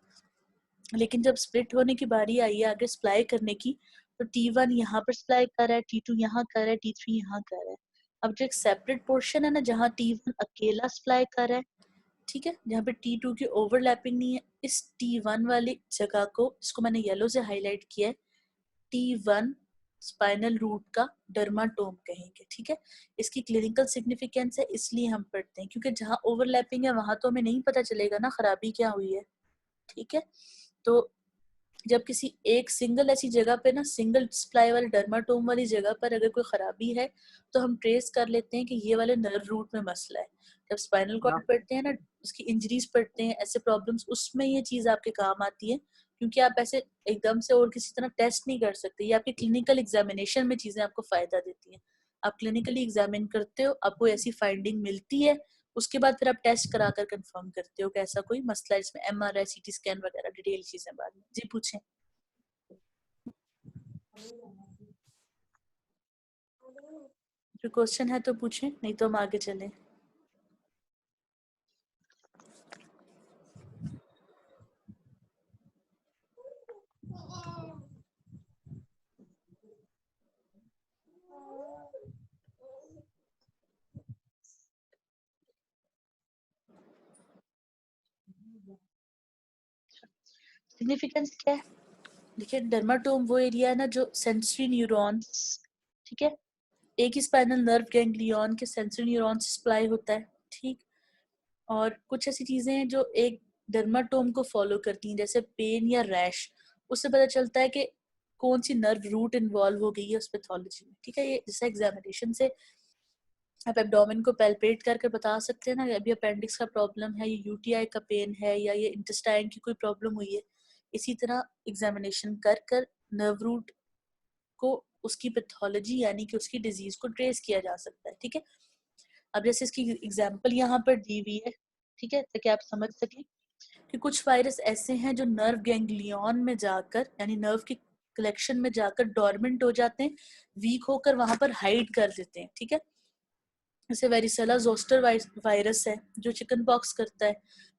लेकिन जब स्प्लिट होने की बारी आई है आगे सप्लाई करने की, तो T1 यहाँ पर सप्लाई कर रहा है, T2 यहाँ कर रहा है, T3 यहाँ कर रहा है। अब जो एक सेपरेट पोर्शन है ना, जहाँ T1 अकेला सप्लाई कर रहा है, ठीक है, जहाँ पे T2 की ओवरलैपिंग नहीं है, इस T1 वाली जगह को, इसको मैंने येलो से हाईलाइट किया है, T1 स्पाइनल रूट का डर्माटोम कहेंगे। ठीक है, इसकी क्लिनिकल सिग्निफिकेंस है, इसलिए हम पढ़ते हैं, क्योंकि जहाँ ओवरलैपिंग है वहां तो हमें नहीं पता चलेगा ना खराबी क्या हुई है। ठीक है, तो जब किसी एक सिंगल ऐसी जगह पे ना, सिंगल सप्लाई वाले डर्माटोम वाली जगह पर अगर कोई खराबी है तो हम ट्रेस कर लेते हैं कि ये वाले नर्व रूट में मसला है। जब स्पाइनल कॉर्ड पढ़ते हैं ना, उसकी इंजरीज पढ़ते हैं, ऐसे प्रॉब्लम्स, उसमें ये चीज आपके काम आती है, क्योंकि आप ऐसे एकदम से और किसी तरह टेस्ट नहीं कर सकते। ये आपके क्लिनिकल एग्जामिनेशन में चीजें आपको फायदा देती हैं। आप क्लिनिकली एग्जामिन करते हो, आपको ऐसी फाइंडिंग मिलती है, उसके बाद फिर आप टेस्ट कराकर कंफर्म करते हो कि ऐसा कोई मसला है, इसमें MRI CT स्कैन वगैरह डिटेल चीजें बाद में। जी पूछें। जो क्वेश्चन है तो पूछें, नहीं तो हम आगे चलें। सिग्निफिकेंस क्या है? देखिए, डर्माटोम वो एरिया है ना जो सेंसरी न्यूरॉन्स, ठीक है, एक ही स्पाइनल नर्व गैंग्लियन के सेंसरी न्यूरॉन से सप्लाई होता है, ठीक। और कुछ ऐसी चीजें हैं जो एक डर्माटोम को फॉलो करती हैं, जैसे पेन या रैश, उससे पता चलता है कि कौन सी नर्व रूट इन्वॉल्व हो गई है उस पैथोलॉजी में, ठीक है। ये जैसे एग्जामिनेशन से आप एब्डोमेन को पैल्पेट करके बता सकते हैं ना, अभी अपेंडिक्स का प्रॉब्लम है, ये UTI का पेन है, या ये इंटेस्टाइन की कोई प्रॉब्लम हुई है। इसी तरह एग्जामिनेशन कर कर नर्व रूट को, उसकी पैथोलॉजी यानी कि उसकी डिजीज को ट्रेस किया जा सकता है, ठीक है। अब जैसे इसकी एग्जांपल यहाँ पर दी हुई है, ठीक है, ताकि आप समझ सकें कि कुछ वायरस ऐसे हैं जो नर्व गैंग्लियन में जाकर, यानी नर्व की कलेक्शन में जाकर डोरमेंट हो जाते हैं, वीक होकर वहां पर हाइड कर देते हैं, ठीक है। जैसे वेरिसेला जोस्टर वायरस है जो चिकन पॉक्स करता है,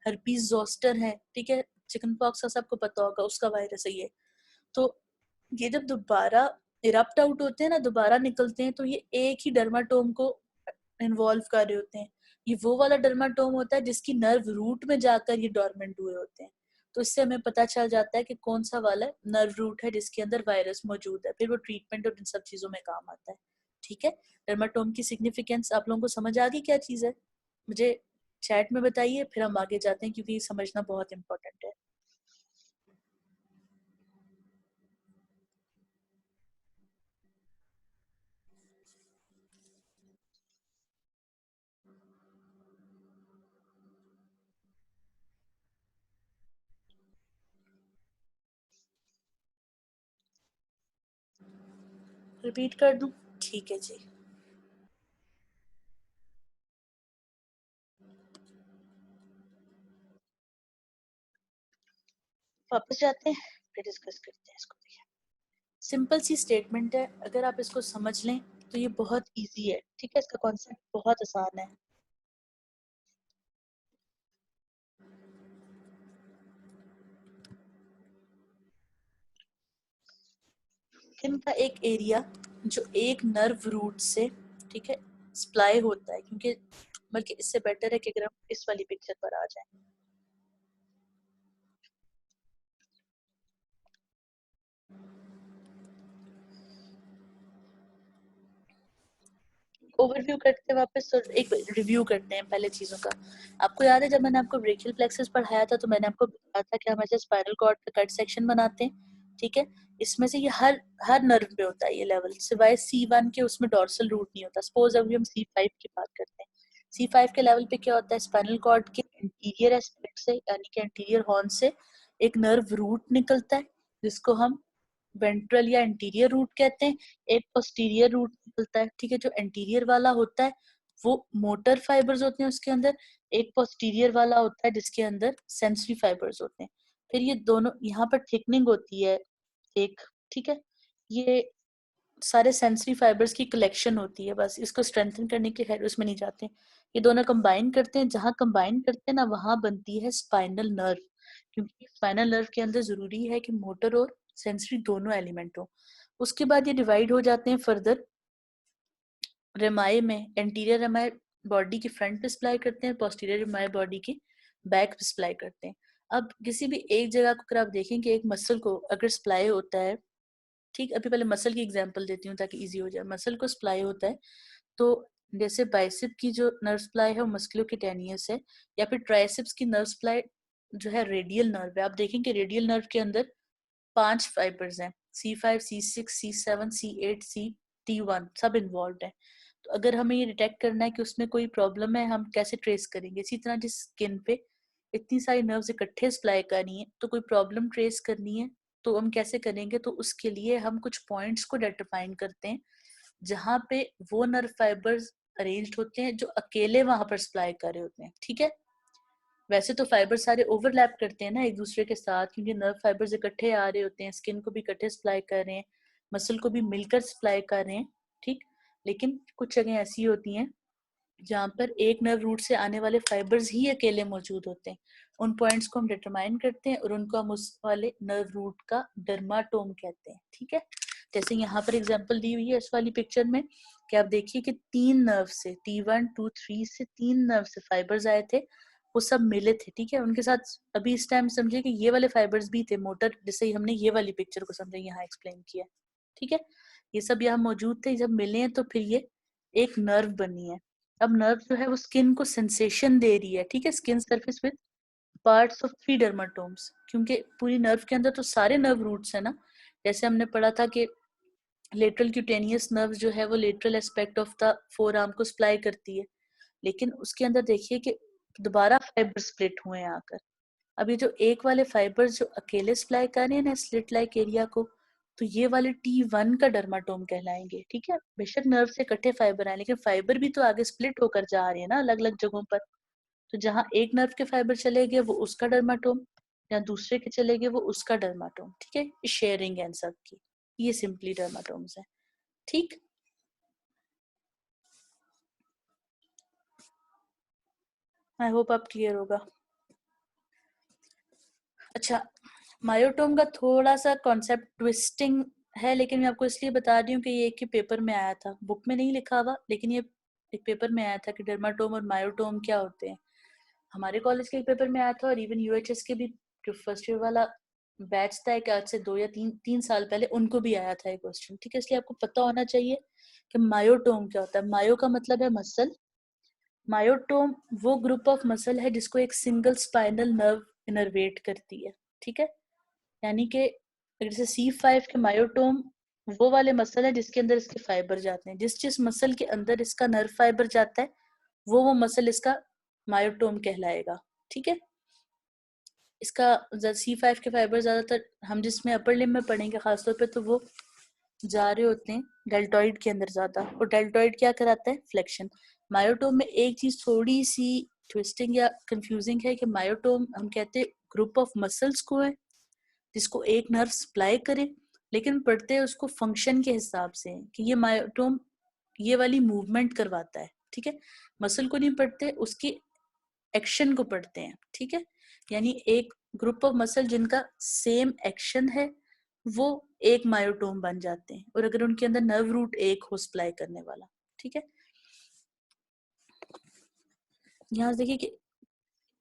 हर्पीज जोस्टर है, ठीक है, चिकन पॉक्स का सबको पता होगा, उसका वायरस है ये। तो ये जब दोबारा इरप्ट आउट होते हैं ना, दोबारा निकलते हैं, तो ये एक ही डर्माटोम को इन्वॉल्व कर रहे होते हैं। ये वो वाला डर्माटोम होता है जिसकी नर्व रूट में जाकर ये डोरमेंट हुए होते हैं। तो इससे हमें पता चल जाता है कि कौन सा वाला नर्व रूट है जिसके अंदर वायरस मौजूद है, फिर वो ट्रीटमेंट और इन सब चीजों में काम आता है, ठीक है। डर्माटोम की सिग्निफिकेंस आप लोगों को समझ आ गई क्या चीज है? मुझे चैट में बताइए, फिर हम आगे जाते हैं, क्योंकि समझना बहुत इंपॉर्टेंट है। रिपीट कर दूं? ठीक है जी, वापस जाते हैं, फिर डिस्कस करते हैं इसको भी। सिंपल सी स्टेटमेंट है, अगर आप इसको समझ लें तो ये बहुत इजी है, ठीक है, इसका कॉन्सेप्ट बहुत आसान है। स्किन का एक एरिया जो एक नर्व रूट से, ठीक है, सप्लाई होता है, क्योंकि बल्कि इससे बेटर है कि अगर हम इस वाली पिक्चर पर आ जाएं। ओवरव्यू करते हैं वापस, तो एक रिव्यू करते हैं पहले चीजों का। आपको याद है जब मैंने आपको ब्रेकियल प्लेक्सस पढ़ाया था, तो मैंने आपको बताया था कि हम ऐसे स्पाइनल कॉर्ड का कट सेक्शन बनाते हैं, ठीक है। इसमें से ये हर हर नर्व पे होता है ये लेवल, सिवाय C1 के, उसमें डोर्सल रूट नहीं होता। सपोज अभी हम C5 की बात करते हैं, C5 के लेवल पे क्या होता है, स्पाइनल कॉर्ड के इंटीरियर एस्पेक्ट से, यानी कि इंटीरियर हॉर्न से एक नर्व रूट निकलता है, जिसको हम वेंट्रल या इंटीरियर रूट कहते हैं। एक पोस्टीरियर रूट निकलता है, ठीक है, जो इंटीरियर वाला होता है वो मोटर फाइबर्स होते हैं उसके अंदर। एक पोस्टीरियर वाला होता है जिसके अंदर सेंसरी फाइबर्स होते हैं। फिर ये दोनों यहाँ पर थिकनिंग होती है एक, ठीक है, ये सारे सेंसरी फाइबर्स की कलेक्शन होती है, बस इसको स्ट्रेंथन करने के हेड उसमें नहीं जाते। ये दोनों कंबाइन करते हैं, जहां कंबाइन करते हैं ना वहां बनती है स्पाइनल नर्व, क्योंकि स्पाइनल नर्व के अंदर जरूरी है कि मोटर और सेंसरी दोनों एलिमेंट हो। उसके बाद ये डिवाइड हो जाते हैं फर्दर रेमाए में। एंटीरियर रेमाए बॉडी की फ्रंट पे सप्लाई करते हैं, पोस्टीरियर रेमाए बॉडी की बैक पे सप्लाई करते हैं। अब किसी भी एक जगह को अगर आप देखें कि एक मसल को अगर सप्लाई होता है, ठीक, अभी पहले मसल की एग्जांपल देती हूँ ताकि इजी हो जाए। मसल को सप्लाई होता है तो जैसे बाइसेप की जो नर्व सप्लाई है वो मस्कुलोक्यूटेनियस है, या फिर ट्राइसेप्स की नर्व सप्लाई जो है रेडियल नर्व है। आप देखें कि रेडियल नर्व के अंदर 5 फाइबर्स हैं, C5, C6, C7, C8, T1 सब इन्वॉल्व है। तो अगर हमें ये डिटेक्ट करना है कि उसमें कोई प्रॉब्लम है, हम कैसे ट्रेस करेंगे? इसी तरह जिस स्किन पे इतनी सारी नर्व्स इकट्ठे सप्लाई करनी है, तो कोई प्रॉब्लम ट्रेस करनी है तो हम कैसे करेंगे? तो उसके लिए हम कुछ पॉइंट्स को डिटरमाइन करते हैं जहाँ पे वो नर्व फाइबर्स अरेंज्ड होते हैं जो अकेले वहां पर सप्लाई कर रहे होते हैं। ठीक है, वैसे तो फाइबर सारे ओवरलैप करते हैं ना एक दूसरे के साथ, क्योंकि नर्व फाइबर्स इकट्ठे आ रहे होते हैं, स्किन को भी इकट्ठे सप्लाई कर रहे हैं, मसल को भी मिलकर सप्लाई कर रहे हैं। ठीक, लेकिन कुछ जगह ऐसी होती हैं जहाँ पर एक नर्व रूट से आने वाले फाइबर्स ही अकेले मौजूद होते हैं। उन पॉइंट्स को हम डिटरमाइन करते हैं और उनको हम उस वाले नर्व रूट का डर्माटोम कहते हैं। ठीक है, जैसे यहाँ पर एग्जांपल दी हुई है इस वाली पिक्चर में कि आप देखिए कि 3 नर्व से T1, T3 से 3 नर्व से फाइबर्स आए थे, वो सब मिले थे। ठीक है, उनके साथ अभी इस टाइम समझिए कि ये वाले फाइबर्स भी थे मोटर, जैसे हमने ये वाली पिक्चर को समझे यहाँ एक्सप्लेन किया। ठीक है, ये सब यहाँ मौजूद थे, जब मिले हैं तो फिर ये एक नर्व बनी है। अब नर्व जो है वो स्किन को सेंसेशन दे रही है। ठीक है, skin surface with parts of 3 डर्माटोम्स, क्योंकि पूरी नर्व के अंदर तो सारे नर्व रूट्स है ना। जैसे हमने पढ़ा था कि लेटरल क्यूटेनियस नर्व जो है वो lateral aspect of the four arm को सप्लाई करती है, लेकिन उसके अंदर देखिए कि दोबारा फाइबर स्प्लिट हुए हैं आकर। अब ये जो एक वाले फाइबर्स जो अकेले सप्लाई कर रहे हैं ना स्लिट लाइक एरिया को, तो ये वाले T1 का डर्माटोम कहलाएंगे। ठीक है, बेशक नर्व से इकट्ठे फाइबर आए, लेकिन फाइबर भी तो आगे स्प्लिट होकर जा रहे हैं ना अलग अलग जगहों पर। तो जहाँ एक नर्व के फाइबर चले गए वो उसका डर्माटोम, जहाँ दूसरे के चले गए वो उसका डर्माटोम। ठीक है, ये शेयरिंग है इन सब की, ये सिंपली डर्माटोम्स है। ठीक, आई होप आप क्लियर होगा। अच्छा, मायोटोम का थोड़ा सा कॉन्सेप्ट ट्विस्टिंग है, लेकिन मैं आपको इसलिए बता रही हूँ कि ये एक ही पेपर में आया था, बुक में नहीं लिखा हुआ, लेकिन ये एक पेपर में आया था कि डर्माटोम और मायोटोम क्या होते हैं। हमारे कॉलेज के एक पेपर में आया था, और इवन यूएचएस के भी जो फर्स्ट ईयर वाला बैच था एक आज से 2 या 3 साल पहले, उनको भी आया था एक क्वेश्चन। ठीक है, इसलिए आपको पता होना चाहिए कि मायोटोम क्या होता है। मायो का मतलब है मसल, मायोटोम वो ग्रुप ऑफ मसल है जिसको एक सिंगल स्पाइनल नर्व इनर्वेट करती है। ठीक है, यानी कि जैसे C5 के मायोटोम वो वाले मसल है जिसके अंदर इसके फाइबर जाते हैं, जिस जिस मसल के अंदर इसका नर्व फाइबर जाता है वो मसल इसका मायोटोम कहलाएगा। ठीक है, इसका C5 के फाइबर ज्यादातर हम जिसमें अपर लिम्ब में पढ़ेंगे खासतौर पे, तो वो जा रहे होते हैं डेल्टॉइड के अंदर ज्यादा, और डेल्टॉइड क्या कराता है? फ्लेक्शन। मायोटोम में एक चीज थोड़ी सी ट्विस्टिंग या कंफ्यूजिंग है कि मायोटोम हम कहते हैं ग्रुप ऑफ मसल्स को है जिसको एक नर्व सप्लाई करे, लेकिन पढ़ते हैं उसको फंक्शन के हिसाब से कि ये मायोटोम ये वाली मूवमेंट करवाता है। ठीक है, मसल को नहीं पढ़ते, उसकी एक्शन को पढ़ते हैं। ठीक है, यानी एक ग्रुप ऑफ मसल जिनका सेम एक्शन है वो एक मायोटोम बन जाते हैं, और अगर उनके अंदर नर्व रूट एक हो सप्लाई करने वाला। ठीक है, यहाँ देखिए कि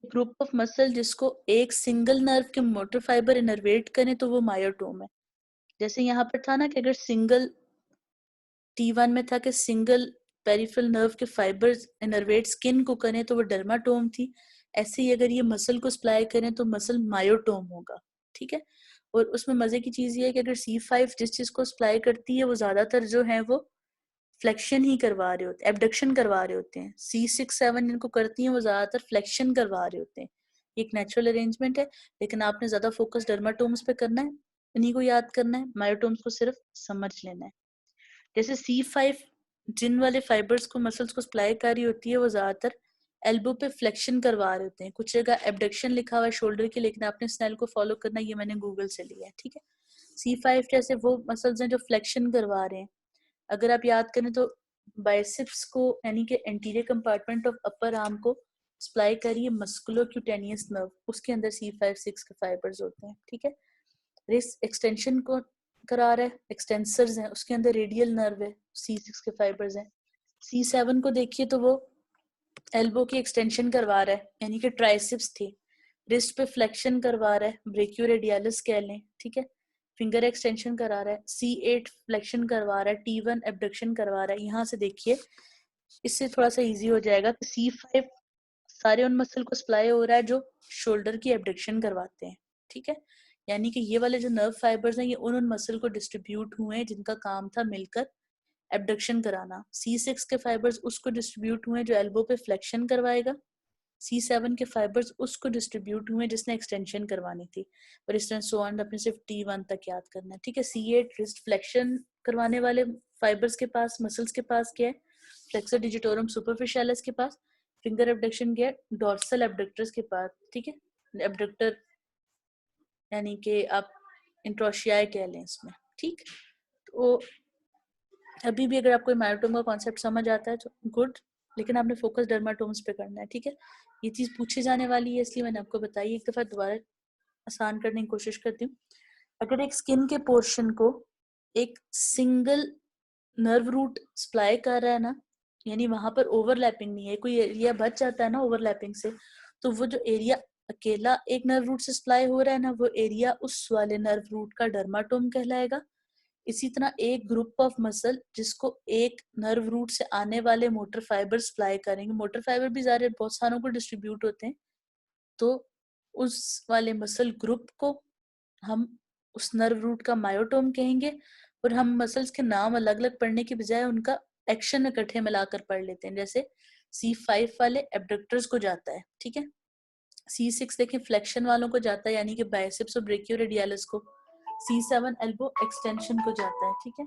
ग्रुप ऑफ मसल जिसको एक सिंगल नर्व के मोटर फाइबर इनर्वेट करें तो वो मायोटोम है। जैसे यहाँ पर था ना कि अगर सिंगल T1 में था कि सिंगल पेरिफेरल नर्व के फाइबर्स इनर्वेट स्किन को करें तो वो डर्माटोम थी, ऐसे ही अगर ये मसल को सप्लाई करें तो मसल मायोटोम होगा। ठीक है, और उसमें मजे की चीज ये है कि अगर C5 जिस चीज को सप्लाई करती है वो ज्यादातर जो है वो फ्लेक्शन ही करवा रहे होते हैं, एबडक्शन करवा रहे होते हैं। C6-7 इनको करती हैं वो ज्यादातर फ्लेक्शन करवा रहे होते हैं। एक नेचुरल अरेंजमेंट है, लेकिन आपने ज्यादा फोकस डर्माटोम्स पे करना है, इन्हीं को याद करना है, मायोटोम्स को सिर्फ समझ लेना है। जैसे C5 जिन वाले फाइबर्स को मसल्स को सप्लाई कर रही होती है वो ज्यादातर एल्बो पे फ्लेक्शन करवा रहे होते हैं। कुछ जगह एबडक्शन लिखा हुआ है शोल्डर के, लेकिन आपने स्नेल को फॉलो करना, ये मैंने गूगल से लिया है। ठीक है, C5 जैसे वो मसल्स हैं जो फ्लेक्शन करवा रहे हैं। अगर आप याद करें तो बाइसेप्स को यानी कि anterior compartment of upper arm को सप्लाई करिए मस्कुलो क्यूटेनियस नर्व, उसके अंदर C5-6 के फाइबर्स होते हैं। ठीक है, रिस्ट एक्सटेंशन को करा रहा है, एक्सटेंसर्स हैं, उसके अंदर रेडियल नर्व है, C6 के फाइबर्स हैं। C7 को देखिए तो वो एल्बो की एक्सटेंशन करवा रहा है, यानी कि ट्राइसेप्स थी, रिस्ट पे फ्लेक्शन करवा रहा है, ब्रेकियोरेडियलिस कह लें। ठीक है, फिंगर एक्सटेंशन करा रहा है, C8 फ्लेक्शन करवा रहा है, T1 एबडक्शन करवा रहा है। यहाँ से देखिए, इससे थोड़ा सा इजी हो जाएगा कि C5 सारे उन मसल को सप्लाई हो रहा है जो शोल्डर की एबडक्शन करवाते हैं। ठीक है, यानी कि ये वाले जो नर्व फाइबर्स हैं ये उन मसल को डिस्ट्रीब्यूट हुए हैं जिनका काम था मिलकर एबडक्शन कराना। C6 के फाइबर्स उसको डिस्ट्रीब्यूट हुए जो एल्बो पे फ्लेक्शन करवाएगा। C7 के फाइबर्स उसको डिस्ट्रीब्यूट हुए जिसने एक्सटेंशन करवानी थी। और इस तरह सो ऑन, अपने सिर्फ T1 तक याद करना है, ठीक है। C8 रिस्ट फ्लेक्शन करवाने वाले फाइबर्स के पास, मसल्स के पास क्या है, फ्लेक्सर डिजिटोरम सुपरफिशियलिस के पास। फिंगर एबडक्शन क्या है, डॉर्सल एबडक्टर्स के पास, ठीक है। एबडक्टर यानी कि आप इंट्रोशियाई कह लें इसमें, ठीक। तो अभी भी अगर आपको मायोटोम का कॉन्सेप्ट समझ आता है तो गुड, लेकिन आपने फोकस डर्माटोम्स पे करना है, ठीक है। ये चीज़ पूछी जाने वाली है इसलिए मैंने आपको बताई, एक दफ़ा दोबारा आसान करने की कोशिश करती हूँ। अगर एक स्किन के पोर्शन को एक सिंगल नर्व रूट सप्लाई कर रहा है ना, यानी वहां पर ओवरलैपिंग नहीं है, कोई एरिया बच जाता है ना ओवरलैपिंग से, तो वो जो एरिया अकेला एक नर्व रूट से सप्लाई हो रहा है ना, वो एरिया उस वाले नर्व रूट का डर्माटोम कहलाएगा। इसी तरह एक ग्रुप ऑफ मसल जिसको एक नर्व रूट से आने वाले मोटर फाइबर सप्लाई करेंगे, मोटर फाइबर भी ज़ाहिर बहुत सारों को डिस्ट्रीब्यूट होते हैं, तो उस वाले मसल ग्रुप को हम उस नर्व रूट का मायोटोम कहेंगे। और हम मसल्स के नाम अलग अलग पढ़ने की बजाय उनका एक्शन इकट्ठे मिलाकर पढ़ लेते हैं। जैसे C5 वाले एबडक्टर्स को जाता है, ठीक है। C6 देखें फ्लेक्शन वालों को जाता है, यानी कि बाइसेप्स और ब्रेकियोरेडियालिस को। C7 एल्बो एक्सटेंशन को जाता है, ठीक है।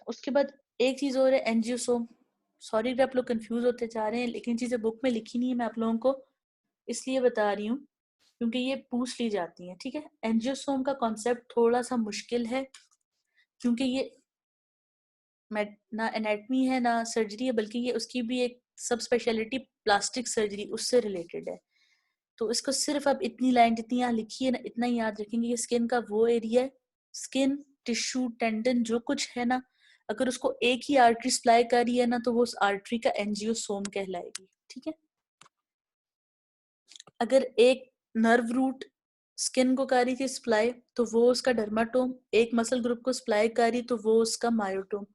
उसके बाद एक चीज और है, एंजियोसोम। सॉरी अगर आप लोग कंफ्यूज होते जा रहे हैं, लेकिन चीजें बुक में लिखी नहीं है, मैं आप लोगों को इसलिए बता रही हूँ क्योंकि ये पूछ ली जाती हैं, ठीक है। एंजियोसोम का कॉन्सेप्ट थोड़ा सा मुश्किल है क्योंकि ये ना एनाटमी है ना सर्जरी है, बल्कि ये उसकी भी एक सब स्पेशलिटी प्लास्टिक सर्जरी उससे रिलेटेड है। तो इसको सिर्फ आप इतनी लाइन जितनी यहाँ लिखी है ना, इतना ही याद रखेंगे। ये स्किन का वो एरिया है, स्किन टिश्यू टेंडन जो कुछ है ना, अगर उसको एक ही आर्टरी सप्लाई कर रही है ना, तो वो उस आर्टरी का एंजियोसोम कहलाएगी, ठीक है। अगर एक नर्व रूट स्किन को कर रही थी सप्लाई, तो वो उसका डर्माटोम, एक मसल ग्रुप को सप्लाई कर रही तो वो उसका मायोटोम।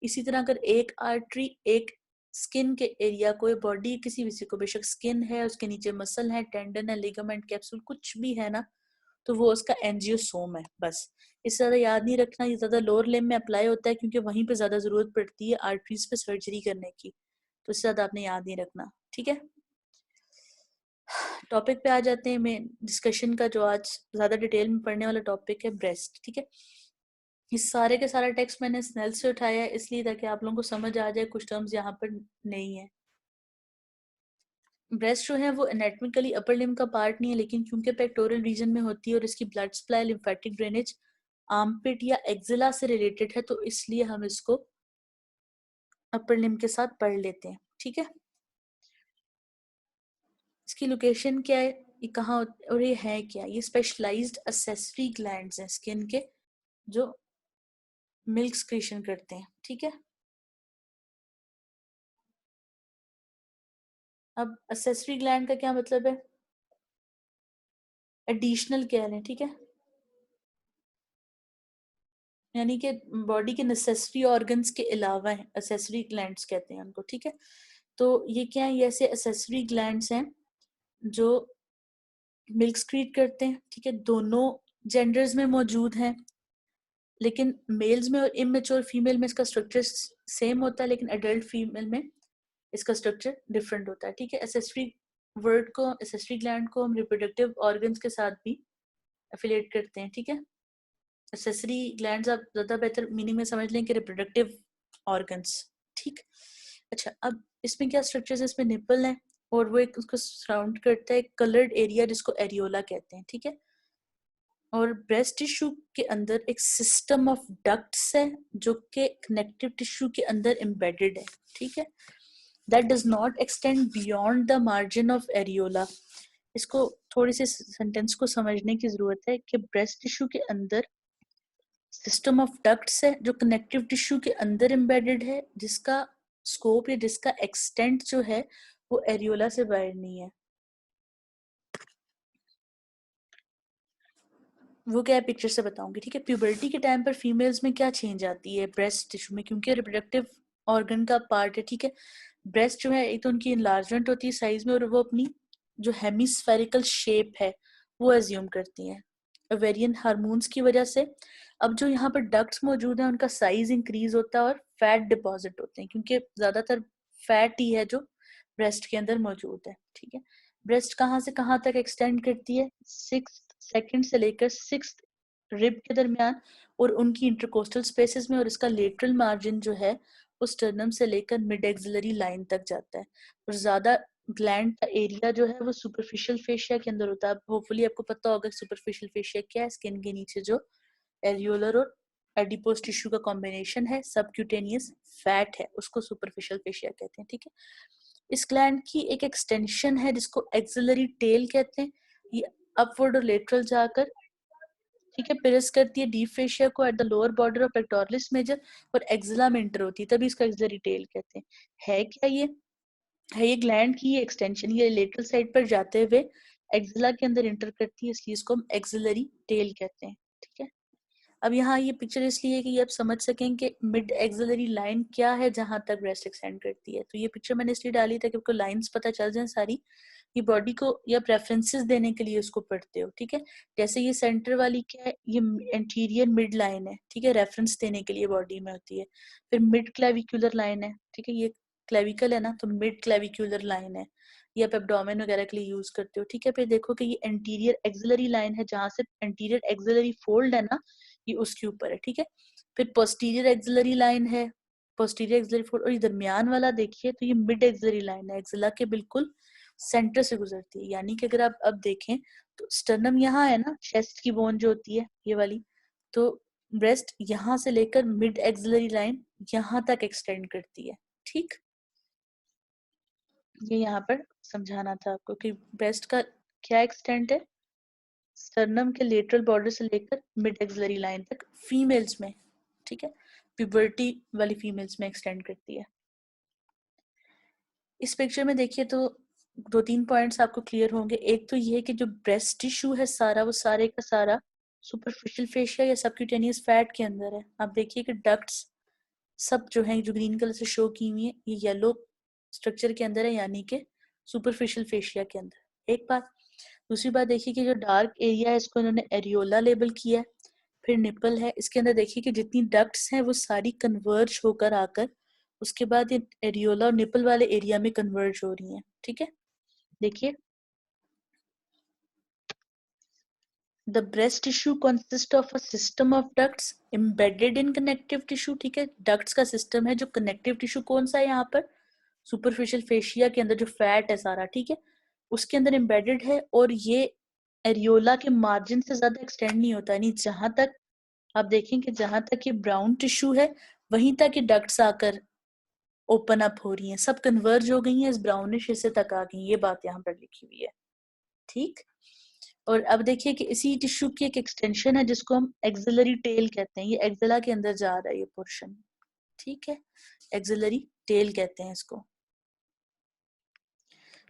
इसी तरह अगर एक आर्टरी एक स्किन के एरिया को, बॉडी किसी भी को, बेशक स्किन है उसके नीचे मसल है, टेंडन है, लिगामेंट, कैप्सूल कुछ भी है ना, तो वो उसका एंजियोसोम है, बस। इससे ज्यादा याद नहीं रखना। ये ज्यादा लोअर लिम्ब में अप्लाई होता है क्योंकि वहीं पे ज्यादा जरूरत पड़ती है आर्टरीज पे सर्जरी करने की, तो इससे ज्यादा आपने याद नहीं रखना, ठीक है। टॉपिक पे आ जाते हैं। मेन डिस्कशन का जो आज ज्यादा डिटेल में पढ़ने वाला टॉपिक है ब्रेस्ट, ठीक है। इस सारे के सारा टेक्स्ट मैंने स्नेल से उठाया है इसलिए ताकि आप लोगों को समझ आ जाए, कुछ टर्म्स यहाँ पर नहीं है। ब्रेस्ट जो है वो एनाटॉमिकली अपर लिम्ब का पार्ट नहीं है, लेकिन क्योंकि पेक्टोरल रीजन में होती है और इसकी blood supply, lymphatic drainage armpit या एक्जिला से रिलेटेड है, तो इसलिए हम इसको अपर लिम्ब के साथ पढ़ लेते हैं, ठीक है। इसकी लोकेशन क्या है, ये कहाँ और ये है क्या, ये स्पेशलाइज्ड असेसरी ग्लैंड्स हैं स्किन के जो मिल्क स्क्रीशन करते हैं, ठीक है। अब असेसरी ग्लैंड का क्या मतलब है, एडिशनल कह लें, ठीक है। यानी कि बॉडी के नेसेसरी ऑर्गन्स के अलावा है, असेसरी ग्लैंड्स कहते हैं उनको, ठीक है। तो ये क्या है, ये ऐसे असेसरी ग्लैंड्स हैं जो मिल्क स्क्रीट करते हैं, ठीक है। दोनों जेंडर्स में मौजूद हैं, लेकिन मेल्स में और इमेच्योर फीमेल में इसका स्ट्रक्चर सेम होता है, लेकिन एडल्ट फीमेल में इसका स्ट्रक्चर डिफरेंट होता है, ठीक है। एसेसरी वर्ड को, एसेसरी ग्लैंड को हम रिप्रोडक्टिव ऑर्गन्स के साथ भी एफिलिएट करते हैं, ठीक है। एसेसरी ग्लैंड्स आप ज्यादा बेहतर मीनिंग में समझ लें कि रिप्रोडक्टिव ऑर्गन्स, ठीक। अच्छा, अब इसमें क्या स्ट्रक्चर्स है, इसमें निपल है और वो एक उसको सराउंड करता है कलर्ड एरिया जिसको एरियोला कहते हैं, ठीक है। और ब्रेस्ट टिश्यू के अंदर एक सिस्टम ऑफ डक्ट्स है जो कि कनेक्टिव टिश्यू के अंदर एम्बेडेड है, ठीक है। That does not extend beyond the margin of areola. इसको थोड़ी सी सेंटेंस को समझने की जरूरत है कि ब्रेस्ट टिश्यू के अंदर सिस्टम ऑफ डक्ट्स है जो कनेक्टिव टिश्यू के अंदर एम्बेडेड है, जिसका स्कोप या जिसका एक्सटेंट जो है वो एरियोला से बाहर नहीं है। वो क्या है पिक्चर से बताऊंगी, ठीक है। प्यूबर्टी के टाइम पर फीमेल्स में क्या चेंज आती है ब्रेस्ट टिश्यू में, क्योंकि रिप्रोडक्टिव ऑर्गन का पार्ट है, ठीक है। ब्रेस्ट जो है एक तो उनकी इनलार्जमेंट होती है साइज में, और वो अपनी जो हेमिस्फेरिकल शेप है वो एज्यूम करती हैं ओवेरियन हार्मोन्स की वजह से। अब जो यहाँ पर डक्ट्स मौजूद है उनका साइज इंक्रीज होता है और फैट डिपॉजिट होते हैं, क्योंकि ज्यादातर फैट ही है जो ब्रेस्ट के अंदर मौजूद है। ठीक है, ब्रेस्ट कहाँ से कहाँ तक एक्सटेंड करती है, 6 सेकंड से लेकर 6 रिब के दरमियान और उनकी इंटरकोस्टल स्पेसेस में, और इसका लेटरल मार्जिन जो है वो स्टर्नम से लेकर मिड एक्सिलरी लाइन तक जाता है। और ज्यादा ग्लैंड का एरिया जो है वो सुपरफिशियल फेशिया के अंदर होता है। होपफुली आपको पता होगा सुपरफिशियल फेशिया क्या है, स्किन के नीचे जो एरियोलर और एडिपोज टिश्यू का कॉम्बिनेशन है, सबक्यूटेनियस फैट है, उसको सुपरफिशियल फेशिया कहते हैं। ठीक है, इस ग्लैंड की एक एक्सटेंशन है जिसको एक्सिलरी टेल कहते हैं, ये अपवर्ड और लेटरल जाकर, ठीक है, पिरस करती है डीप फेशिया को at the lower border of pectoralis major और एक्सिला में इंटर होती है, तभी इसका एक्सिलरी टेल कहते हैं। है क्या ये, है ये ग्लैंड की ये एक्सटेंशन, ये लेटरल साइड पर जाते हुए एक्सिला के अंदर इंटर करती है, इसलिए इसको हम एक्सिलरी टेल कहते हैं। ठीक है, अब यहाँ ये पिक्चर इसलिए कि ये आप समझ सकें कि मिड एक्सिलरी लाइन क्या है जहां तक ब्रेस्ट एक्सटेंड करती है। तो ये पिक्चर मैंने इसलिए डाली ताकि आपको लाइंस पता चल जाए सारी, ये बॉडी को या प्रेफरेंसेस देने के लिए उसको पढ़ते हो। ठीक है, जैसे ये सेंटर वाली क्या है, ये एंटीरियर मिड लाइन है। ठीक है, रेफरेंस देने के लिए बॉडी में होती है। फिर मिड क्लेविकुलर लाइन है। ठीक है, ये क्लेविकल है ना, तो मिड क्लेविकुलर लाइन है, ये आप एब्डोमेन वगैरह के लिए यूज करते हो। ठीक है, फिर देखो कि ये एंटीरियर एक्सिलरी लाइन है, जहां से एंटीरियर एक्सिलरी फोल्ड है ना, ये उसके ऊपर है। ठीक है, फिर पोस्टीरियर एक्सिलरी लाइन है, पोस्टीरियर एक्सिलरी फोल्ड, और ये दरमियान वाला देखिए तो ये मिड एक्सिलरी लाइन है, एक्सिला के बिल्कुल सेंटर से गुजरती है। यानी कि अगर आप अब देखें तो स्टर्नम यहाँ है ना, चेस्ट की बोन जो होती है ये वाली, तो ब्रेस्ट यहाँ से लेकर मिड एक्सिलरी लाइन यहाँ तक एक्सटेंड करती है। ठीक, ये यहाँ पर समझाना था आपको कि ब्रेस्ट का क्या एक्सटेंट है, स्टर्नम के लेटरल बॉर्डर से लेकर मिड एक्सिलरी लाइन तक फीमेल्स में। ठीक है, प्यूबर्टी वाली फीमेल्स में एक्सटेंड करती है। इस पिक्चर में देखिए तो 2-3 पॉइंट्स आपको क्लियर होंगे। एक तो ये कि जो ब्रेस्ट टिश्यू है सारा, वो सारे का सारा सुपरफिशियल फेशिया या सबक्यूटेनियस फैट के अंदर है। आप देखिए कि डक्ट्स सब जो है, जो ग्रीन कलर से शो की हुई है, ये येलो स्ट्रक्चर के अंदर है, यानी कि सुपरफिशियल फेशिया के अंदर। एक बात, दूसरी बात देखिए कि जो डार्क एरिया है इसको इन्होंने एरियोला लेबल किया है। फिर निपल है, इसके अंदर देखिए कि जितनी डक्ट्स हैं वो सारी कन्वर्ज होकर आकर उसके बाद ये एरियोला और निपल वाले एरिया में कन्वर्ज हो रही हैं। ठीक है, देखिए the breast tissue consist of a system of ducts embedded in connective tissue. ठीक है, डक्ट्स का सिस्टम है, जो कनेक्टिव टिश्यू कौन सा है यहाँ पर, सुपरफिशियल फेशिया के अंदर जो फैट है सारा, ठीक है, उसके अंदर एम्बेडेड है, और ये एरियोला के मार्जिन से ज्यादा एक्सटेंड नहीं होता। यानी जहां तक आप देखें कि जहां तक ये ब्राउन टिश्यू है वहीं तक ये डक्ट्स आकर ओपन अप हो रही हैं, सब कन्वर्ज हो गई हैं, इस ब्राउनिश हिस्से तक आ गई, ये बात यहाँ पर लिखी हुई है। ठीक, और अब देखिए कि इसी टिश्यू की एक एक्सटेंशन है जिसको हम एक्सिलरी टेल कहते हैं, ये एक्सिला के अंदर जा रहा है ये पोर्शन। ठीक है, एक्सिलरी टेल कहते हैं इसको।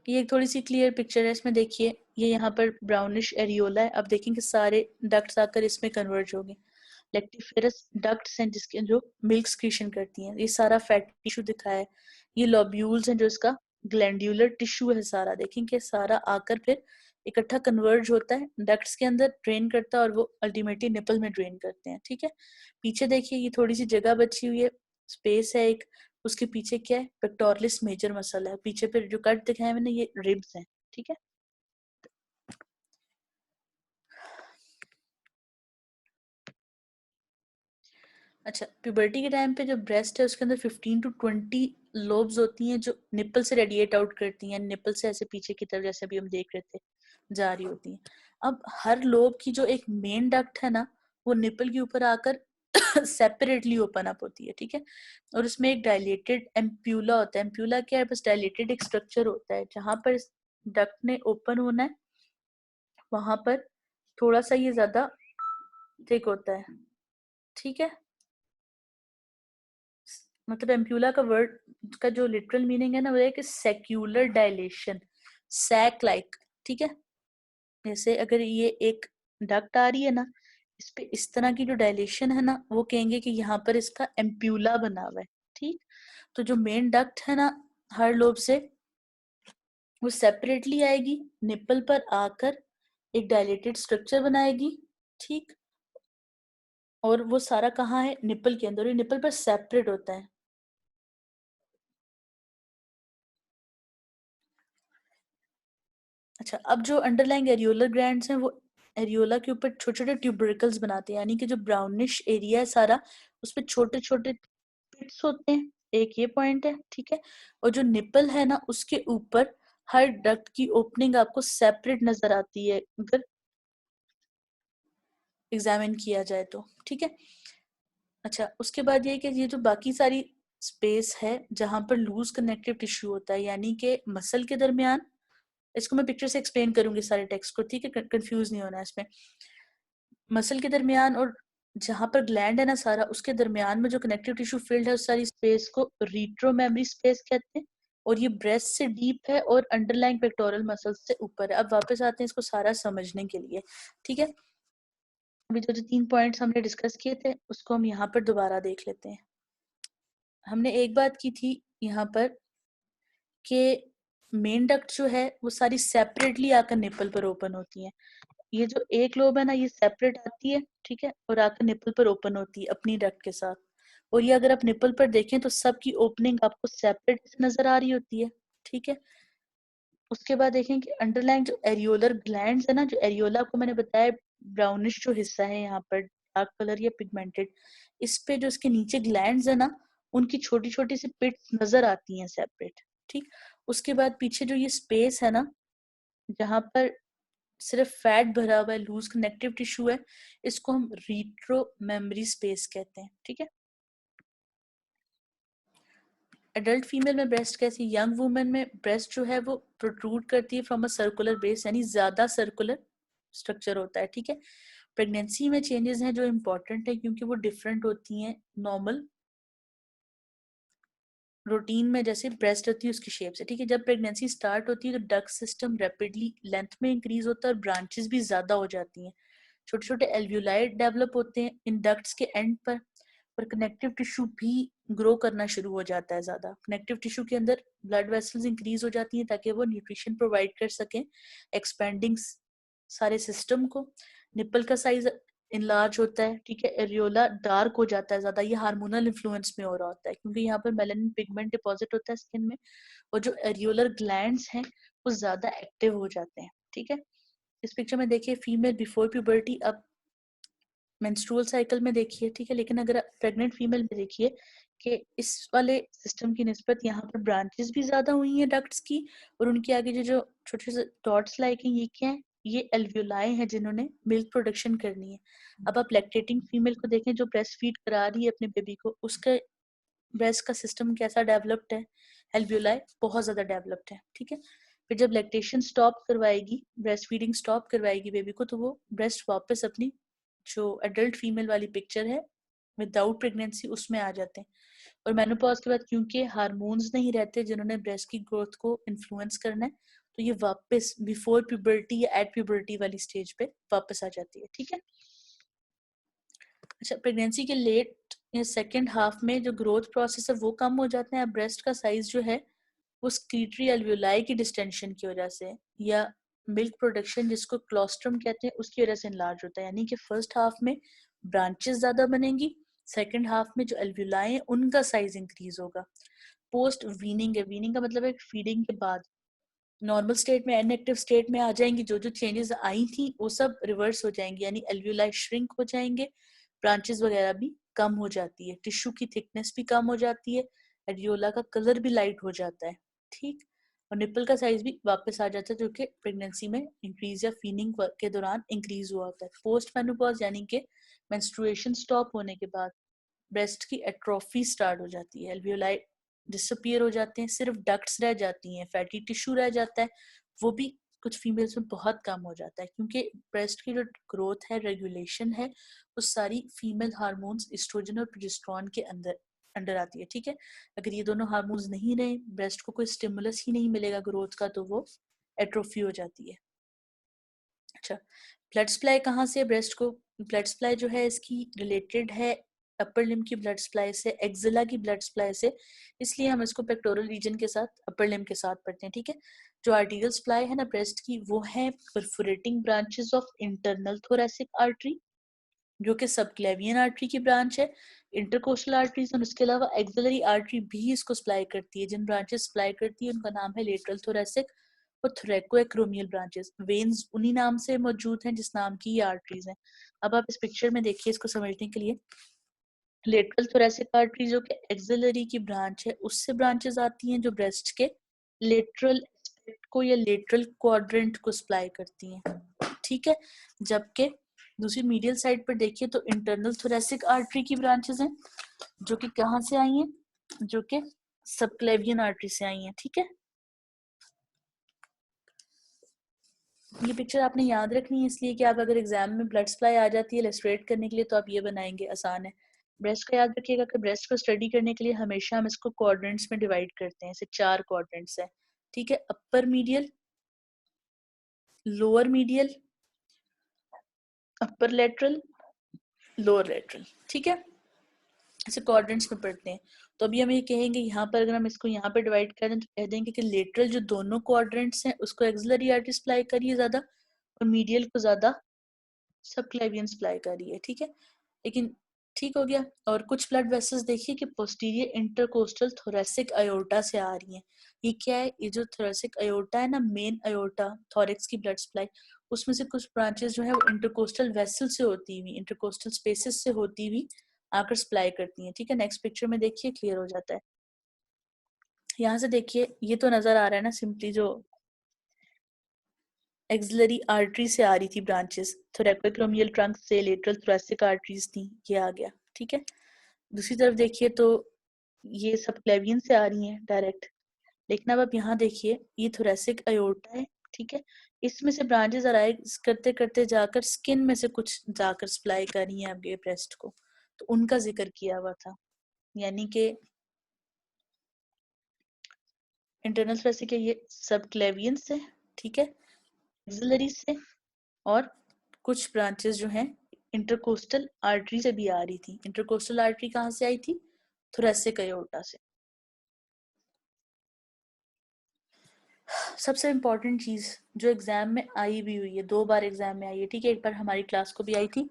ये एक थोड़ी सी क्लियर पिक्चर है, इसमें देखिए ये यहाँ पर ब्राउनिश एरियोला है। अब देखेंगे सारे डक्ट्स आकर इसमें कन्वर्ज हो गए। लेक्टिफेरस डक्ट्स हैं जिसके जो मिल्क स्क्रीशन करती हैं, ये सारा फैट टिश्यू दिखाया है। ये लॉब्यूल्स हैं जो इसका ग्लैंडुलर टिश्यू है सारा, देखेंगे सारा आकर फिर इकट्ठा कन्वर्ज होता है, डक्ट्स के अंदर ड्रेन करता है और वो अल्टीमेटली निपल में ड्रेन करते हैं। ठीक है, पीछे देखिए ये थोड़ी सी जगह बची हुई है, स्पेस है एक, उसके पीछे क्या है, पेक्टोरलिस मेजर मसल है, पीछे फिर जो कट दिखाया मैंने ये रिब्स हैं। ठीक है, अच्छा, प्यूबर्टी के टाइम पे जो ब्रेस्ट है उसके अंदर 15 to 20 लोब्स होती हैं जो निपल से रेडिएट आउट करती हैं, निपल से ऐसे पीछे की तरफ जैसे अभी हम देख रहे थे जा रही होती हैं। अब हर लोब की जो एक मेन डक्ट है ना, वो निपल के ऊपर आकर सेपरेटली ओपन अप होती है। ठीक है, और उसमें एक डायलेटेड एम्प्यूला होता है। एम्प्यूला क्या है, बस डायलेटेड एक स्ट्रक्चर होता है, जहां पर डक्ट ने ओपन होना है वहां पर थोड़ा सा ये ज्यादा थिक होता है। ठीक है, मतलब एम्प्यूला का वर्ड का जो लिटरल मीनिंग है ना वो है कि सेक्यूलर डायलेशन, सैक लाइक। ठीक है, जैसे अगर ये एक डक्ट आ रही है ना, इस पे इस तरह की जो डायलेशन है ना, वो कहेंगे कि यहाँ पर इसका एम्प्यूला बना हुआ है। ठीक, तो जो मेन डक्ट है ना हर लोब से वो सेपरेटली आएगी, निप्पल पर आकर एक डायलेटेड स्ट्रक्चर बनाएगी, ठीक। और वो सारा कहाँ है? निप्पल के अंदर, ये निप्पल पर सेपरेट होता है। अच्छा, अब जो अंडरलाइंग एरियोलर ग्लैंड्स हैं वो एरियोला के ऊपर छोटे छोटे ट्यूबरकल्स बनाते हैं, यानी कि जो ब्राउनिश एरिया है सारा, उस पर छोटे छोटे पिट्स होते हैं। एक ये पॉइंट है, ठीक है। और जो निपल है ना, उसके ऊपर हर डक्ट की ओपनिंग आपको सेपरेट नजर आती है अगर एग्जामिन किया जाए तो, ठीक है। अच्छा, उसके बाद ये कि ये जो बाकी सारी स्पेस है जहां पर लूज कनेक्टिव टिश्यू होता है, यानी कि मसल के दरमियान, इसको मैं पिक्चर से एक्सप्लेन करूंगी सारे टेक्स्ट को, ठीक है, कंफ्यूज नहीं होना इसमें। मसल के दरमियान और जहां पर ग्लैंड है ना सारा, उसके दरमियान में जो कनेक्टिव टिश्यू फील्ड है उस सारी स्पेस को रीट्रो मेमोरी स्पेस कहते हैं। और ये ब्रेस्ट से डीप है और अंडरलाइंग पेक्टोरल मसल्स से ऊपर है। अब वापस आते हैं इसको सारा समझने के लिए, ठीक है। अभी जो जो 3 पॉइंट्स हमने डिस्कस किए थे उसको हम यहाँ पर दोबारा देख लेते हैं। हमने एक बात की थी यहाँ पर कि मेन डक्ट जो है वो सारी सेपरेटली आकर निपल पर ओपन होती हैं। ये जो एक लोब है ना, ये सेपरेट आती है, ठीक है, और आकर निपल पर ओपन होती है अपनी डक्ट के साथ। और ये अगर आप निपल पर देखें तो सबकी ओपनिंग आपको सेपरेट नजर आ रही होती है, ठीक है। उसके बाद देखें कि अंडरलाइन जो एरियोलर ग्लैंड्स है ना, जो एरियोला को मैंने बताया ब्राउनिश जो हिस्सा है यहाँ पर डार्क कलर या पिगमेंटेड, इस पे जो इसके नीचे ग्लैंड्स है ना, उनकी छोटी छोटी सी पिट्स नजर आती हैं सेपरेट, ठीक। उसके बाद पीछे जो ये स्पेस है ना, जहां पर सिर्फ फैट भरा हुआ है, लूज कनेक्टिव टिश्यू है, इसको हम रीट्रो मेमोरी स्पेस कहते हैं, ठीक है। एडल्ट फीमेल में ब्रेस्ट कैसी? यंग वुमेन में ब्रेस्ट जो है वो प्रोट्रूड करती है फ्रॉम अ सर्कुलर बेस, यानी ज्यादा सर्कुलर स्ट्रक्चर होता है, ठीक है। प्रेगनेंसी में चेंजेस हैं जो इम्पोर्टेंट है क्योंकि वो डिफरेंट होती हैं नॉर्मल रूटीन में जैसे ब्रेस्ट होती है उसकी शेप से, ठीक है। जब प्रेगनेंसी स्टार्ट होती है तो डक्ट सिस्टम रैपिडली लेंथ में इंक्रीज होता है और ब्रांचेस भी ज्यादा हो जाती हैं। छोटे छोटे एल्व्यूलाई डेवलप होते हैं इन डक्ट्स के एंड पर कनेक्टिव टिश्यू भी ग्रो करना शुरू हो जाता है ज्यादा। कनेक्टिव टिश्यू के अंदर ब्लड वेसल्स इंक्रीज हो जाती हैं ताकि वो न्यूट्रिशन प्रोवाइड कर सकें एक्सपेंडिंग सारे सिस्टम को। निपल का साइज इनलार्ज होता है, ठीक है। एरियोला डार्क हो जाता है ज्यादा, ये हार्मोनल इन्फ्लुएंस में हो रहा होता है क्योंकि यहाँ पर मेलानिन पिगमेंट डिपॉजिट होता है स्किन में। और जो एरियोलर ग्लैंड्स हैं वो ज्यादा एक्टिव हो जाते हैं, ठीक है। इस पिक्चर में देखिए फीमेल बिफोर प्यूबर्टी, अब मेंस्ट्रुअल साइकिल में देखिए, ठीक है। लेकिन अगर प्रेग्नेंट फीमेल में देखिए कि इस वाले सिस्टम की निस्बत यहाँ पर ब्रांचेस भी ज्यादा हुई हैं डक्ट्स की, और उनके आगे जो जो छोटे से डॉट्स लाइक हैं ये क्या है? ये एल्व्यूलाई हैं जिन्होंने मिल्क प्रोडक्शन करनी है। अब आप लैक्टेटिंग फीमेल को देखें जो ब्रेस्ट फीड करा रही है अपने बेबी को, उसका ब्रेस्ट का सिस्टम कैसा डेवलप्ड है? एल्व्यूलाई बहुत ज्यादा डेवलप्ड है, ठीक है। फिर जब लैक्टेशन स्टॉप करवाएगी, ब्रेस्ट फीडिंग स्टॉप करवाएगी बेबी को, तो वो ब्रेस्ट वापस अपनी जो एडल्ट फीमेल वाली पिक्चर है विदाउट प्रेगनेंसी उसमें आ जाते हैं। और मेनोपॉज के बाद क्योंकि हार्मोन्स नहीं रहते जिन्होंने ब्रेस्ट की ग्रोथ को इन्फ्लुएंस करना है, तो ये वापस बिफोर प्यूबर्टी या एट प्यूबर्टी वाली स्टेज पे वापस आ जाती है, ठीक है। अच्छा, प्रेगनेंसी के लेट या सेकेंड हाफ में जो ग्रोथ प्रोसेस है वो कम हो जाता है। ब्रेस्ट का साइज जो है वो स्क्रीटरी एल्व्यूलाई की डिस्टेंशन की वजह से या मिल्क प्रोडक्शन जिसको क्लोस्ट्रम कहते हैं उसकी वजह से इनलार्ज होता है, यानी कि फर्स्ट हाफ में ब्रांचेस ज्यादा बनेंगी, सेकेंड हाफ में जो एल्व्यूलाई है उनका साइज इंक्रीज होगा। पोस्ट वीनिंग है, वीनिंग का मतलब है फीडिंग के बाद नॉर्मल स्टेट में इनएक्टिव स्टेट में आ जाएंगी, जो जो चेंजेस आई थी वो सब रिवर्स हो जाएंगी, यानी एल्व्यूलाई श्रिंक हो जाएंगे, ब्रांचेस वगैरह भी कम हो जाती है, टिश्यू की थिकनेस भी कम हो जाती है, एरियोला का कलर भी लाइट हो जाता है, ठीक। और निपल का साइज भी वापस आ जाता है जो कि प्रेगनेंसी में इंक्रीज या फीनिंग के दौरान इंक्रीज हुआ होता है। पोस्ट मेनोपॉज यानी कि मेंस्ट्रुएशन स्टॉप होने के बाद ब्रेस्ट की एट्रोफी स्टार्ट हो जाती है, एल्वियोलाई डिसअपियर हो जाते हैं, सिर्फ डक्ट्स रह जाती हैं, फैटी टिश्यू रह जाता है, वो भी कुछ फीमेल्स में बहुत कम हो जाता है क्योंकि ब्रेस्ट की जो ग्रोथ है, रेगुलेशन है, वो सारी फीमेल हार्मोन्स एस्ट्रोजन और प्रोजेस्टेरोन के अंदर अंडर आती है, ठीक है। अगर ये दोनों हार्मोन्स नहीं रहे, ब्रेस्ट को कोई स्टिमुलस ही नहीं मिलेगा ग्रोथ का, तो वो एट्रोफी हो जाती है। अच्छा, ब्लड सप्लाई कहाँ से है ब्रेस्ट को? ब्लड सप्लाई जो है इसकी रिलेटेड है अपर लिम्ब की ब्लड सप्लाई से, एक्सिला की ब्लड सप्लाई से, इसलिए हम इसको पेक्टोरल रीजन के साथ, अपर लिम्ब के साथ पढ़ते हैं, ठीक है। जो आर्टीरियल सप्लाई है ना ब्रेस्ट की, वो है perforating branches of internal thoracic artery, जो कि सबक्लेवियन आर्टरी की ब्रांच है, इंटरकोस्टल आर्टरीज, और उसके अलावा एक्सिलरी आर्टरी भी इसको सप्लाई करती है। जिन ब्रांचेस सप्लाई करती है उनका नाम है लेटरल थोरेसिक और थोरैकोएक्रोमियल ब्रांचेस। वेन्स उन्हीं नाम से मौजूद हैं जिस नाम की ये आर्टरीज हैं। अब आप इस पिक्चर में देखिए इसको समझने के लिए, लेटरल थोरेसिक आर्टरी जो कि एक्सिलरी की ब्रांच है, उससे ब्रांचेस आती हैं जो ब्रेस्ट के लेटरल एस्पेक्ट को या लेटरल क्वाड्रेंट को सप्लाई करती हैं, ठीक है। जबकि दूसरी मीडियल साइड पर देखिए तो इंटरनल थोरेसिक आर्टरी की ब्रांचेस हैं जो कि कहाँ से आई हैं, जो कि सबक्लेवियन आर्टरी से आई हैं, ठीक है। ये पिक्चर आपने याद रखनी है इसलिए कि आप अगर एग्जाम में ब्लड सप्लाई आ जाती है इलस्ट्रेट करने के लिए तो आप ये बनाएंगे, आसान है। ब्रेस्ट का याद रखिएगा कि ब्रेस्ट को स्टडी करने के लिए हमेशा हम इसको क्वाड्रेंट्स में डिवाइड करते हैं, इसे 4 क्वाड्रेंट्स हैं, ठीक है। अपर मीडियल, लोअर मीडियल, अपर लेटरल, लोअर लेटरल, ठीक है। इसे क्वाड्रेंट्स में पढ़ते हैं। तो अभी हम ये कहेंगे यहाँ पर, अगर हम इसको यहाँ पर डिवाइड करें तो कह देंगे कि लेटरल जो दोनों क्वाड्रेंट्स हैं उसको एक्सिलरी आर्टरी सप्लाई करिए ज्यादा, और मीडियल को ज्यादा सबक्लेवियन सप्लाई करिए, ठीक है। लेकिन ठीक हो गया। और कुछ ब्लड वेसल्स देखिए कि पोस्टीरियर इंटरकोस्टल थोरेसिक अयोर्टा से आ रही हैं। ये क्या है, ये जो थोरेसिक अयोर्टा है ना, मेन अयोर्टा थोरेक्स की ब्लड सप्लाई, उसमें से कुछ ब्रांचेस जो है वो इंटरकोस्टल वेसल से होती हुई, इंटरकोस्टल स्पेसेस से होती हुई आकर सप्लाई करती हैं, ठीक है। नेक्स्ट पिक्चर में देखिए क्लियर हो जाता है। यहाँ से देखिए ये तो नजर आ रहा है ना, सिंपली जो एक्सिलरी आर्टरी से आ रही थी ब्रांचेस, थोरैकोएक्रोमियल ट्रंक से लेटरल थोरेसिक आर्टरीज थी, ये आ गया, ठीक है। दूसरी तरफ देखिए तो ये सबक्लेवियन से आ रही हैं डायरेक्ट, लेकिन अब आप यहाँ देखिए ये थोरेसिक अयोर्टा है, ठीक है। इसमें से ब्रांचेस अराइज करते करते जाकर स्किन में से कुछ जाकर सप्लाई कर रही हैं आपके ब्रेस्ट को, तो उनका जिक्र किया हुआ था। यानी कि इंटरनल थोरेसिक है ये सबक्लेवियन से, ठीक है, एक्सिलरी से, और कुछ ब्रांचेस जो हैं इंटरकोस्टल आर्टरी से भी आ रही थी। इंटरकोस्टल आर्टरी कहाँ से आई थी, थोरेसिक अयोर्टा से। सबसे इम्पोर्टेंट चीज जो एग्जाम में आई भी हुई है, 2 बार एग्जाम में आई है, ठीक है। एक बार हमारी क्लास को भी आई थी,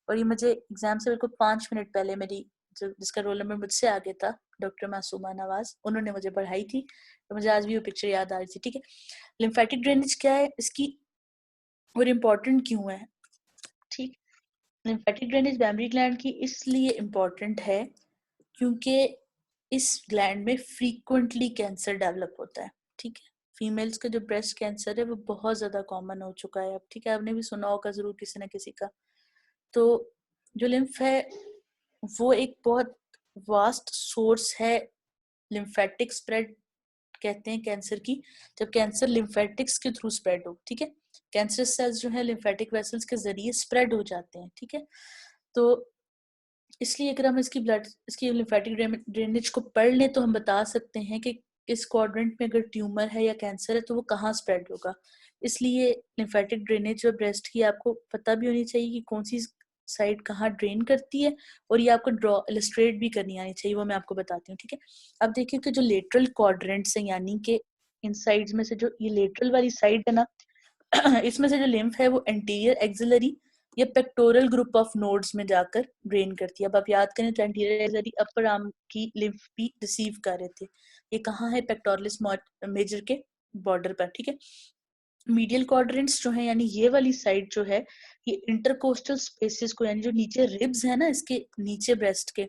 और ये मुझे एग्जाम से बिल्कुल 5 मिनट पहले मेरी जो जिसका रोल नंबर मुझसे आगे था, डॉक्टर मासूमा नवाज, उन्होंने मुझे पढ़ाई थी, तो मुझे आज भी वो पिक्चर याद आ रही थी, ठीक है। लिम्फेटिक ड्रेनेज क्या है इसकी, और इम्पोर्टेंट क्यों है, ठीक। लिम्फेटिक ड्रेनेज मेमोरी ग्लैंड की इसलिए इम्पोर्टेंट है क्योंकि इस ग्लैंड में फ्रीक्वेंटली कैंसर डेवलप होता है, ठीक है। फीमेल्स का जो ब्रेस्ट कैंसर है वो बहुत ज्यादा कॉमन हो चुका है अब, ठीक है। आपने भी सुना होगा जरूर किसी न किसी का। तो जो लिम्फ है वो एक बहुत वास्ट सोर्स है, लिम्फेटिक स्प्रेड कहते हैं कैंसर की, जब कैंसर लिम्फेटिक्स के थ्रू स्प्रेड हो, ठीक है। कैंसर सेल्स जो है लिम्फेटिक वेसल्स के जरिए स्प्रेड हो जाते हैं, ठीक है। तो इसलिए अगर हम इसकी लिम्फेटिक ड्रेनेज को पढ़ लें तो हम बता सकते हैं कि इस क्वाड्रेंट में अगर ट्यूमर है या कैंसर है तो वो कहाँ स्प्रेड होगा। इसलिए लिम्फेटिक ड्रेनेज जो ब्रेस्ट की आपको पता भी होनी चाहिए कि कौन सी साइड कहाँ ड्रेन करती है, और ये आपको ड्रॉ इलस्ट्रेट भी करनी आनी चाहिए, वो मैं आपको बताती हूँ, ठीक है। अब देखिए कि जो लेटरल क्वाड्रेंट्स हैं, यानी कि इन साइड्स में से जो ये लेटरल वाली साइड है ना, इसमें से जो लिम्फ है वो एंटीरियर एक्सिलरी या पेक्टोरल ग्रुप ऑफ नोड्स में जाकर ड्रेन करती है। अब आप याद करें तो एंटीरियर एक्सिलरी अपर आर्म की लिम्फ भी रिसीव कर रहे थे, ये कहाँ है, पेक्टोरलिस मेजर के बॉर्डर पर, ठीक है। मीडियल क्वाड्रेंट्स जो है यानी ये वाली साइड जो है, ये इंटरकोस्टल स्पेसेस को, यानी जो नीचे रिब्स है ना, इसके नीचे ब्रेस्ट के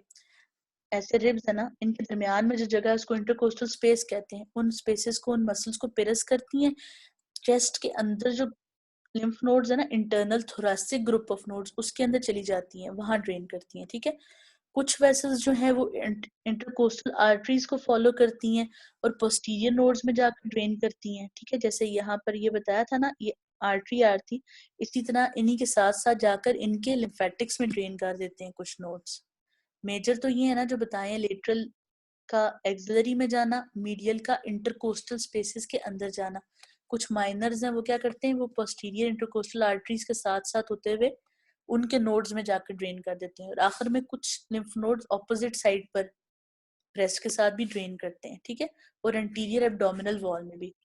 ऐसे रिब्स है ना, इनके दरमियान में जो जगह है उसको इंटरकोस्टल स्पेस कहते हैं। उन स्पेसेस को, उन मसल्स को पिरस करती हैं। चेस्ट के अंदर जो लिम्फ नोड्स है ना, internal thoracic group of nodes, उसके अंदर चली जाती हैं, वहां ड्रेन करती हैं, ठीक है। कुछ वेसल्स जो है वो इंटरकोस्टल आर्टरीज को फॉलो करती हैं और पोस्टीरियर नोड्स में जाकर ड्रेन करती हैं, ठीक है। जैसे यहाँ पर ये बताया था ना, ये आर्टरी आर थी, इसी तरह इन्हीं के साथ साथ जाकर इनके लिम्फेटिक्स में ड्रेन कर देते हैं कुछ नोड्स। मेजर तो ये है ना जो बताए, लेटरल का एक्सिलरी में जाना, मीडियल का इंटरकोस्टल स्पेसेस के अंदर जाना। कुछ माइनर्स हैं वो क्या करते हैं, वो पोस्टीरियर इंटरकोस्टल आर्टरीज के साथ साथ होते हुए उनके नोड्स में जाकर ड्रेन कर देते हैं, और आखिर में कुछ लिम्फ नोड्स ऑपोजिट साइड पर ब्रेस्ट के साथ भी ड्रेन करते हैं, ठीक है, और एंटीरियर एब्डोमिनल वॉल में भी।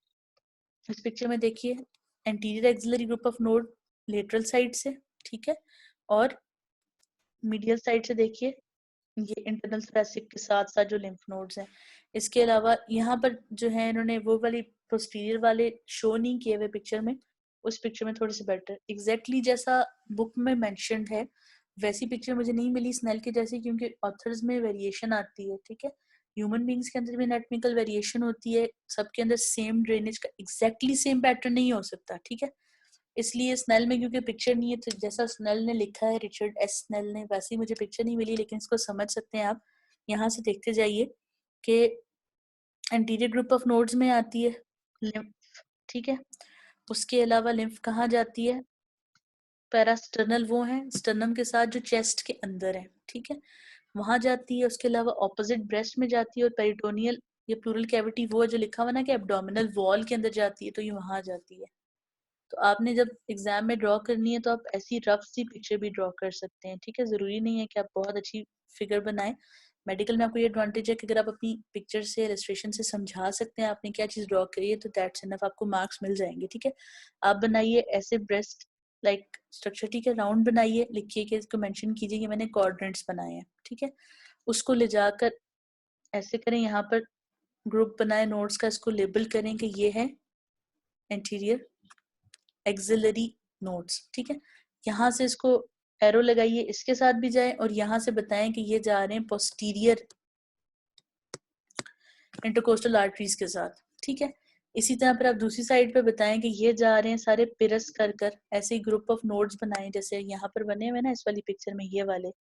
इस पिक्चर में देखिए anterior axillary group of node lateral side से, ठीक है, और मीडियल साइड से देखिए ये इंटरनल thoracic के साथ साथ जो लिम्फ नोड्स हैं। इसके अलावा यहाँ पर जो है इन्होंने वो वाली पोस्टीरियर वाले शो नहीं किए हुए पिक्चर में, उस पिक्चर में थोड़े से बेटर एग्जैक्टली जैसा बुक में मेंशन्ड है वैसी पिक्चर मुझे नहीं मिली स्नेल की जैसी, क्योंकि ऑथर्स में वेरिएशन आती है, ठीक है, ह्यूमन बींग्स के अंदर भी एनाटॉमिकल वेरिएशन होती है, सबके अंदर सेम ड्रेनेज का एग्जैक्टली सेम पैटर्न नहीं हो सकता, ठीक है, इसलिए स्नेल में क्योंकि पिक्चर नहीं है तो जैसा स्नेल ने लिखा है रिचर्ड एस स्नेल ने वैसी मुझे पिक्चर नहीं मिली, लेकिन इसको समझ सकते हैं आप यहाँ से देखते जाइए कि एंटीरियर ग्रुप ऑफ नोड्स में आती है लिम्फ, ठीक है, उसके अलावा लिम्फ कहाँ जाती है, पैरास्टर्नल वो है स्टर्नम के साथ जो चेस्ट के अंदर है, ठीक है, वहां जाती है, उसके अलावा ऑपोजिट ब्रेस्ट में जाती है, और पेरिटोनियल ये प्लूरल कैविटी वो है जो लिखा हुआ ना कि एब्डोमिनल वॉल के अंदर जाती है, तो ये वहां जाती है। तो आपने जब एग्जाम में ड्रॉ करनी है तो आप ऐसी रफ सी पिक्चर भी ड्रॉ कर सकते हैं, ठीक है, जरूरी नहीं है कि आप बहुत अच्छी फिगर बनाएं। मेडिकल में आपको ये एडवांटेज है कि अगर आप अपनी पिक्चर से इलस्ट्रेशन से समझा सकते हैं आपने क्या चीज ड्रॉ करी है तो दैट्स इनफ, आपको मार्क्स मिल जाएंगे, ठीक है। आप बनाइए ऐसे ब्रेस्ट लाइक स्ट्रक्चर, ठीक है, राउंड बनाइए, लिखिए कि इसको मेंशन कीजिए कि मैंने कोऑर्डिनेट्स बनाए हैं, ठीक है, उसको ले जाकर ऐसे करें, यहाँ पर ग्रुप बनाए नोट्स का, इसको लेबल करें कि ये है एंटीरियर एक्सिलरी नोड्स, ठीक है, यहाँ से इसको एरो लगाइए, इसके साथ भी जाए और यहाँ से बताएं कि ये जा रहे हैं पोस्टीरियर इंटरकोस्टल आर्टरीज के साथ, ठीक है। इसी तरह पर आप दूसरी साइड पे बताएं कि ये जा रहे हैं सारे पिरस कर कर, ऐसे ग्रुप ऑफ नोड्स बनाएं जैसे यहाँ पर बने हुए ना इस वाली पिक्चर में, ये वाले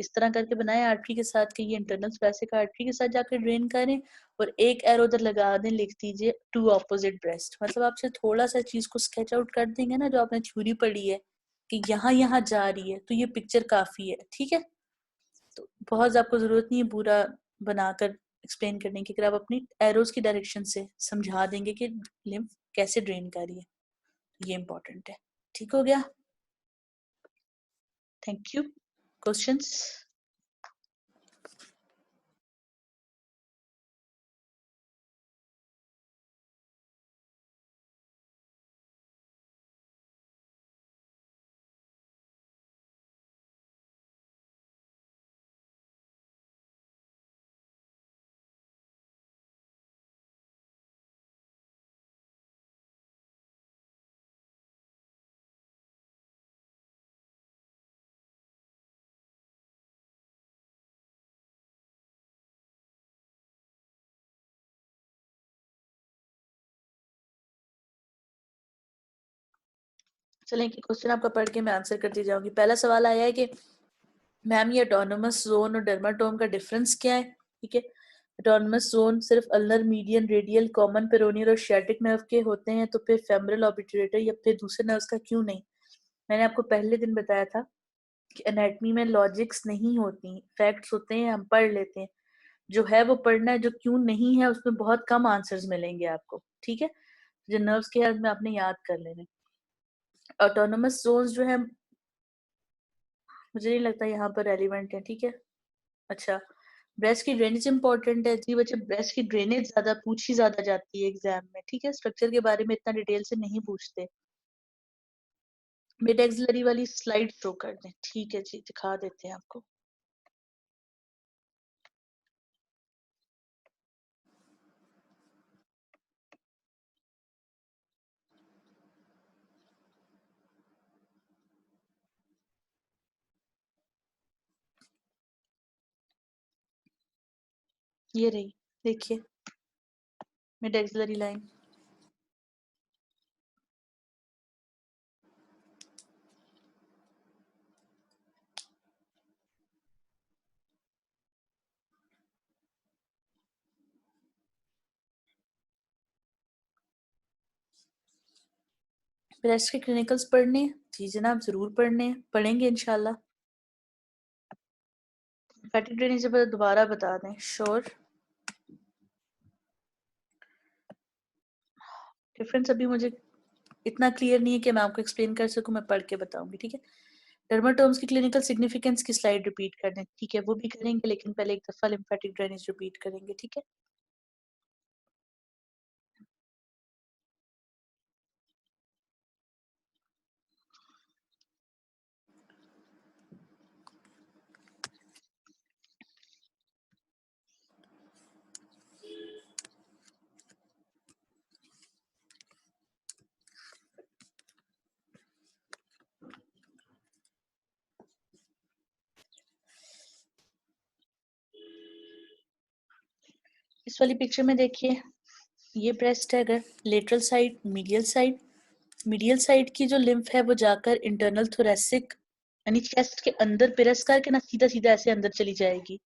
इस तरह करके बनाए आर्टरी के साथ कि ये इंटरनल thoracic आर्टरी के साथ जाकर ड्रेन करें, और एक एरो उधर लगा दें, लिख दीजिए टू ऑपोजिट ब्रेस्ट, मतलब आपसे थोड़ा सा चीज को स्केच आउट कर देंगे ना जो आपने थ्योरी पढ़ी है कि यहाँ यहाँ जा रही है, तो ये पिक्चर काफी है, ठीक है। तो बहुत आपको जरूरत नहीं है पूरा बनाकर एक्सप्लेन करने की, अगर आप अपनी एरोज की डायरेक्शन से समझा देंगे कि लिम्फ कैसे ड्रेन कर रही है, ये इंपॉर्टेंट है, ठीक हो गया, थैंक यू। क्वेश्चंस? चलें कि क्वेश्चन आपका पढ़ के मैं आंसर करती जाऊंगी। पहला सवाल आया है कि मैम ये ऑटोनोमस जोन और डर्माटोम का डिफरेंस क्या है, ठीक है। ऑटोनोमस जोन सिर्फ ulnar, median, radial, common peroneal और शियाटिक नर्व के होते हैं, तो फिर फेमरल ऑबिट्यूरेटर या फिर दूसरे नर्व्स का क्यों नहीं? मैंने आपको पहले दिन बताया था कि एनाटमी में लॉजिक्स नहीं होती, फैक्ट्स होते हैं, हम पढ़ लेते हैं, जो है वो पढ़ना है, जो क्यों नहीं है उसमें बहुत कम आंसर्स मिलेंगे आपको, ठीक है। जो नर्व्स के हेल्थ में आपने याद कर लेने। ऑटोनोमस जोन्स जो है मुझे नहीं लगता यहाँ पर रेलिवेंट है, ठीक है। अच्छा, ब्रेस्ट की ड्रेनेज इंपॉर्टेंट है जी बच्चे, ब्रेस्ट की ड्रेनेज ज्यादा पूछी ज्यादा जाती है एग्जाम में, ठीक है, स्ट्रक्चर के बारे में इतना डिटेल से नहीं पूछते। मिड एक्सिलरी वाली स्लाइड शो कर दें, ठीक है जी, दिखा देते हैं आपको। ये रही, देखिए मिड एक्सिलरी लाइन। ब्रेस्ट के क्लिनिकल्स पढ़ने हैं जी जनाब, जरूर पढ़ने हैं, पढ़ेंगे इंशाल्लाह। फैटी ड्रेनेज दोबारा बता दें, श्योर। डिफरेंस अभी मुझे इतना क्लियर नहीं है कि मैं आपको एक्सप्लेन कर सकूं, मैं पढ़ के बताऊंगी, ठीक है। डर्माटोम्स की क्लिनिकल सिग्निफिकेंस की स्लाइड रिपीट कर दें, ठीक है, वो भी करेंगे, लेकिन पहले एक दफा लिम्फेटिक ड्रेनेज रिपीट करेंगे, ठीक है। इस वाली पिक्चर में देखिए, ये ब्रेस्ट है, अगर लेटरल साइड, मीडियल साइड की जो लिम्फ है वो जाकर इंटरनल थोरेसिक यानी चेस्ट के अंदर पिरस करके ना सीधा सीधा ऐसे अंदर चली जाएगी,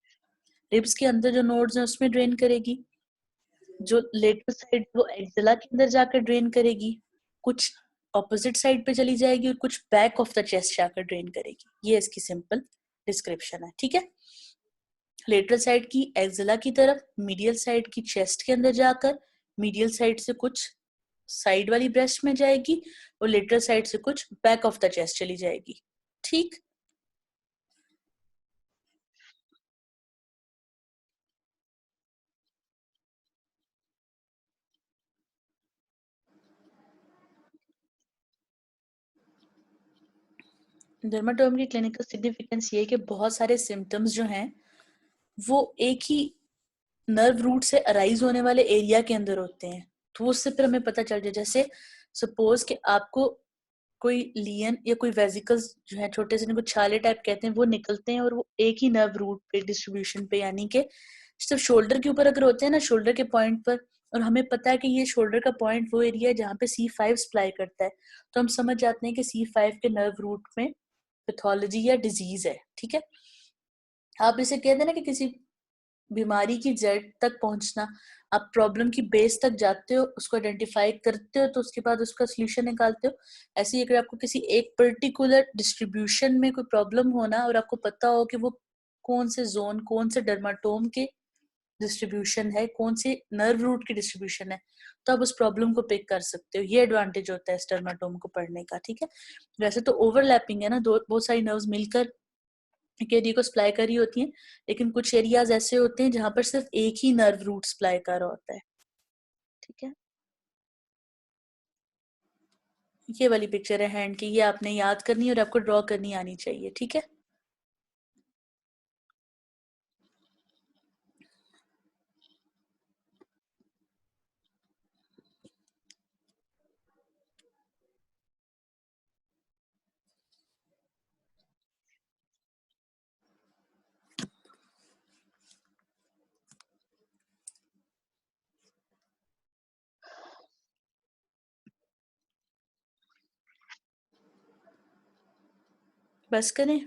रिब्स के अंदर जो नोड्स हैं उसमें ड्रेन करेगी, जो लेटरल साइड वो एक्सिला के अंदर जाकर ड्रेन करेगी, कुछ ऑपोजिट साइड पे चली जाएगी और कुछ बैक ऑफ द चेस्ट जाकर ड्रेन करेगी। ये इसकी सिंपल डिस्क्रिप्शन है, ठीक है। लेटरल साइड की एक्सिला की तरफ, मीडियल साइड की चेस्ट के अंदर जाकर, मीडियल साइड से कुछ साइड वाली ब्रेस्ट में जाएगी और लेटरल साइड से कुछ बैक ऑफ द चेस्ट चली जाएगी, ठीक। डर्माटोम की क्लिनिकल सिग्निफिकेंस ये है कि बहुत सारे सिम्टम्स जो हैं वो एक ही नर्व रूट से अराइज होने वाले एरिया के अंदर होते हैं, तो उससे फिर हमें पता चल जाए। जैसे सपोज कि आपको कोई लियन या कोई वेजिकल्स जो है छोटे से, जिनको छाले टाइप कहते हैं, वो निकलते हैं और वो एक ही नर्व रूट पे डिस्ट्रीब्यूशन पे, यानी कि सिर्फ शोल्डर के ऊपर अगर होते हैं ना, शोल्डर के पॉइंट पर, और हमें पता है कि ये शोल्डर का पॉइंट वो एरिया है जहाँ पे C5 सप्लाई करता है, तो हम समझ जाते हैं कि C5 के नर्व रूट में पैथोलॉजी या डिजीज है, ठीक है। आप इसे कहते हैं ना कि किसी बीमारी की जड़ तक पहुंचना, आप प्रॉब्लम की बेस तक जाते हो, उसको आइडेंटिफाई करते हो, तो उसके बाद उसका सोल्यूशन निकालते हो। ऐसे ही अगर आपको किसी एक पर्टिकुलर डिस्ट्रीब्यूशन में कोई प्रॉब्लम होना और आपको पता हो कि वो कौन से जोन, कौन से डर्माटोम के डिस्ट्रीब्यूशन है, कौन से नर्व रूट की डिस्ट्रीब्यूशन है, तो आप उस प्रॉब्लम को पिक कर सकते हो। ये एडवांटेज होता है इस डर्माटोम को पढ़ने का, ठीक है। वैसे तो ओवरलैपिंग है ना, दो बहुत सारी नर्व्स मिलकर एक एरिया को सप्लाई कर रही होती हैं, लेकिन कुछ एरियाज ऐसे होते हैं जहां पर सिर्फ एक ही नर्व रूट सप्लाई कर रहा होता है, ठीक है। ये वाली पिक्चर है हैंड की, ये आपने याद करनी है और आपको ड्रॉ करनी आनी चाहिए, ठीक है। बस करें।